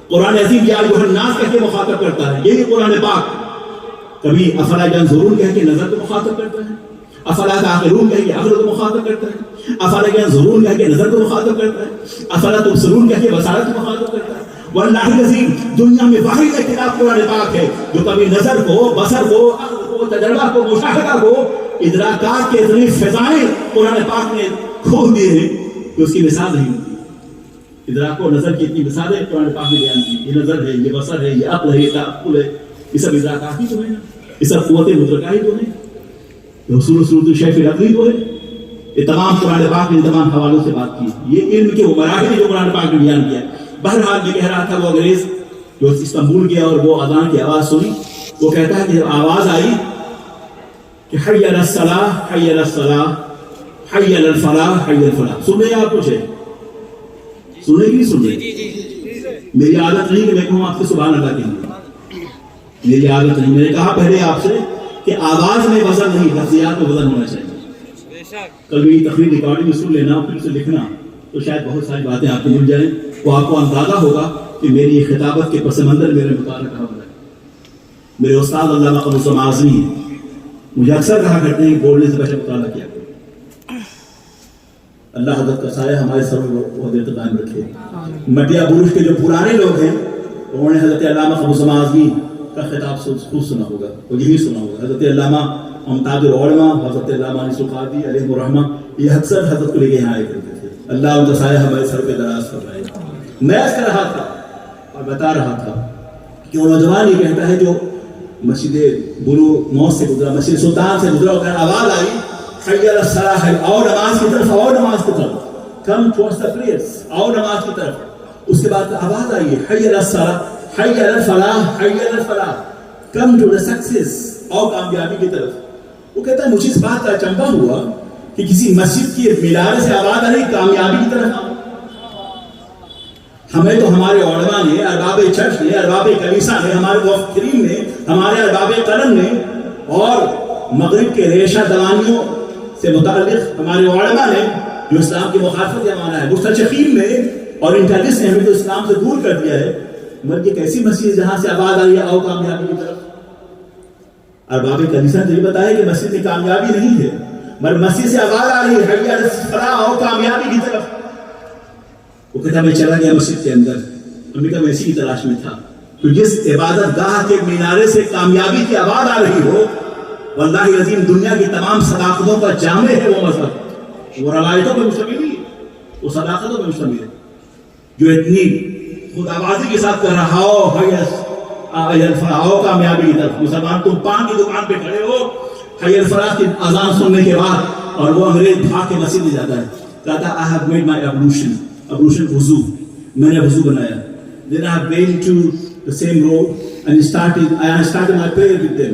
قرآن عظیم یا ایھا الناس کہہ کے مخاطب کرتا ہے. یہی قرآن پاک. کبھی افلا ینظرون کہہ کے نظر کو مخاطب کرتا ہے، افلا تعقلون کہہ کے عقل کو مخاطب کرتا ہے، افلا ینظرون کہہ کے نظر کو مخاطب کرتا ہے، افلا تبصرون کہہ کے بصارت کو مخاطب کرتا ہے. واللہ العظیم دنیا میں واحد ایک کتاب قرآن پاک ہے جو کبھی نظر کو، بصر کو، عقل کو، تجربہ کو، مشاہدہ کو، ادراکات کے اتنی فضائیں قرآن پاک نے کھول دیے ہیں کہ اس کی مثال نہیں ہوتی. ادراک و نظر کی اتنی مثالیں قرآن پاک نے بیان کی. یہ نظر ہے، یہ بصر ہے، یہ عقل ہے، یہ تعقل ہے. یہ سب ادراکات ہی تو ہے نا، یہ سب قوت مدرکہ ہی تو ہے، یہ حصول صورت الشیء فی العقل تو ہے. یہ تمام قرآن پاک نے تمام حوالوں سے بات کی. یہ علم کے وہ مراحل ہیں جو قرآن پاک نے بیان کیا. بہرحال میں کہہ رہا تھا وہ انگریز جو استنبول گیا اور وہ اذان کی آواز سنی، وہ کہتا ہے کہ جب آواز آئی کہ حی علی الصلاۃ، حی علی الصلاۃ، حی علی الفلاح، حی علی الفلاح. سن رہے ہیں آپ کچھ ہے؟ سن رہے کہ نہیں سن رہے؟ میری عادت نہیں کہ میں کہوں آپ سے سبحان اللہ کہیے، میری عادت نہیں. میں نے کہا پہلے آپ سے کہ آواز میں وزن نہیں، لفظیات میں وزن ہونا چاہیے. کل میری تقریر ریکارڈنگ میں سن لینا اور پھر اسے لکھنا تو شاید بہت ساری باتیں آپ کو مل جائیں. وہ آپ کو اندازہ ہوگا کہ میری یہ خطابت کے پس منظر میرے مطالعہ کہاں ہو رہا ہے. میرے استاد علامہ ابو اسامہ اعظمی ہیں، مجھے اکثر کہا کرتے ہیں کہ بولنے سے پہلے مطالعہ کیا کرو. اللہ حضرت کا سایہ ہمارے سر میں بہت دیر قائم رکھے. مٹیا بروش کے جو پرانے لوگ ہیں انہوں نے حضرت علامہ ابو اسامہ اعظمی کا خطاب خوب سنا ہوگا اور یہی سنا ہوگا. حضرت علامہ امتاز العلماء، حضرت علامہ انیس القادری علیہ الرحمہ، یہ اکثر حضرت کو لے کے یہاں آئے کرتے تھے. اللہ ان کا سایہ ہمارے سر پہ دراز فرمائے. میں اس کر رہا تھا اور بتا رہا تھا کہ وہ نوجوان یہ کہتا ہے جو مسجد بلو موت سے گزرا، مسجد سلطان سے گزرا، اور آواز آئی حی علی الصلاۃ، آؤ نماز کی طرف، آؤ نماز کی طرف، کم ٹوارڈز دی پریئرز، آؤ نماز کی طرف. اس کے بعد آواز آئی ہے حی علی الصلاۃ، حی علی الفلاح، حی علی الفلاح، کم ٹو دی سکسیس، آؤ کامیابی کی طرف. وہ کہتا ہے مجھے اس بات کا اچنبھا ہوا کہ کسی مسجد کی مینار سے آواز آ رہی کامیابی کی طرف آؤ. ہمیں تو ہمارے علماء نے، ارباب چرچ نے، ارباب کلیسا نے، ہمارے مفکرین نے، ہمارے ارباب قلم نے اور مغرب کے ریشہ دوانیوں سے متعلق ہمارے علماء نے جو اسلام کی مخالفت مانا ہے، مستشرقین نے اور انٹیلیجنس نے ہمیں تو اسلام سے دور کر دیا ہے. مگر یہ کیسی مسجد ہے جہاں سے آواز آ رہی ہے آؤ کامیابی کی طرف؟ ارباب کلیسا نے یہ بتایا کہ مسجد میں کامیابی نہیں ہے، مگر مسجد سے آواز آ رہی ہے حی علی الصلاۃ، آؤ کامیابی کی طرف. وہ کہتا میں چلا گیا مسجد کے اندر، ہمیں کہا میں اسی کی تلاش میں تھا. تو جس عبادت گاہ کے مینارے سے کامیابی کی آواز آ رہی ہو، واللہ عظیم دنیا کی تمام صداقتوں کا جامع ہے وہ مذہب. وہ روایتوں پہ مشتمل نہیں ہے، وہ صداقتوں پہ مشتمل ہے جو اتنی خود آوازی کے ساتھ کہہ رہا ہو حی الفلاح، آؤ کامیابی کی طرف. مسلمان تم پان کی دکان پہ کھڑے ہو، حی الفلاح کی اذان سننے کے بعد، اور وہ انگریز بھاگ کے مسجد میں جاتا ہے، کہتا I have made my ablution وضو، میں نے وضو بنایا. Then I have been to the same road and I started my prayer with them.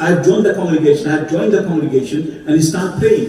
I joined the congregation and start praying.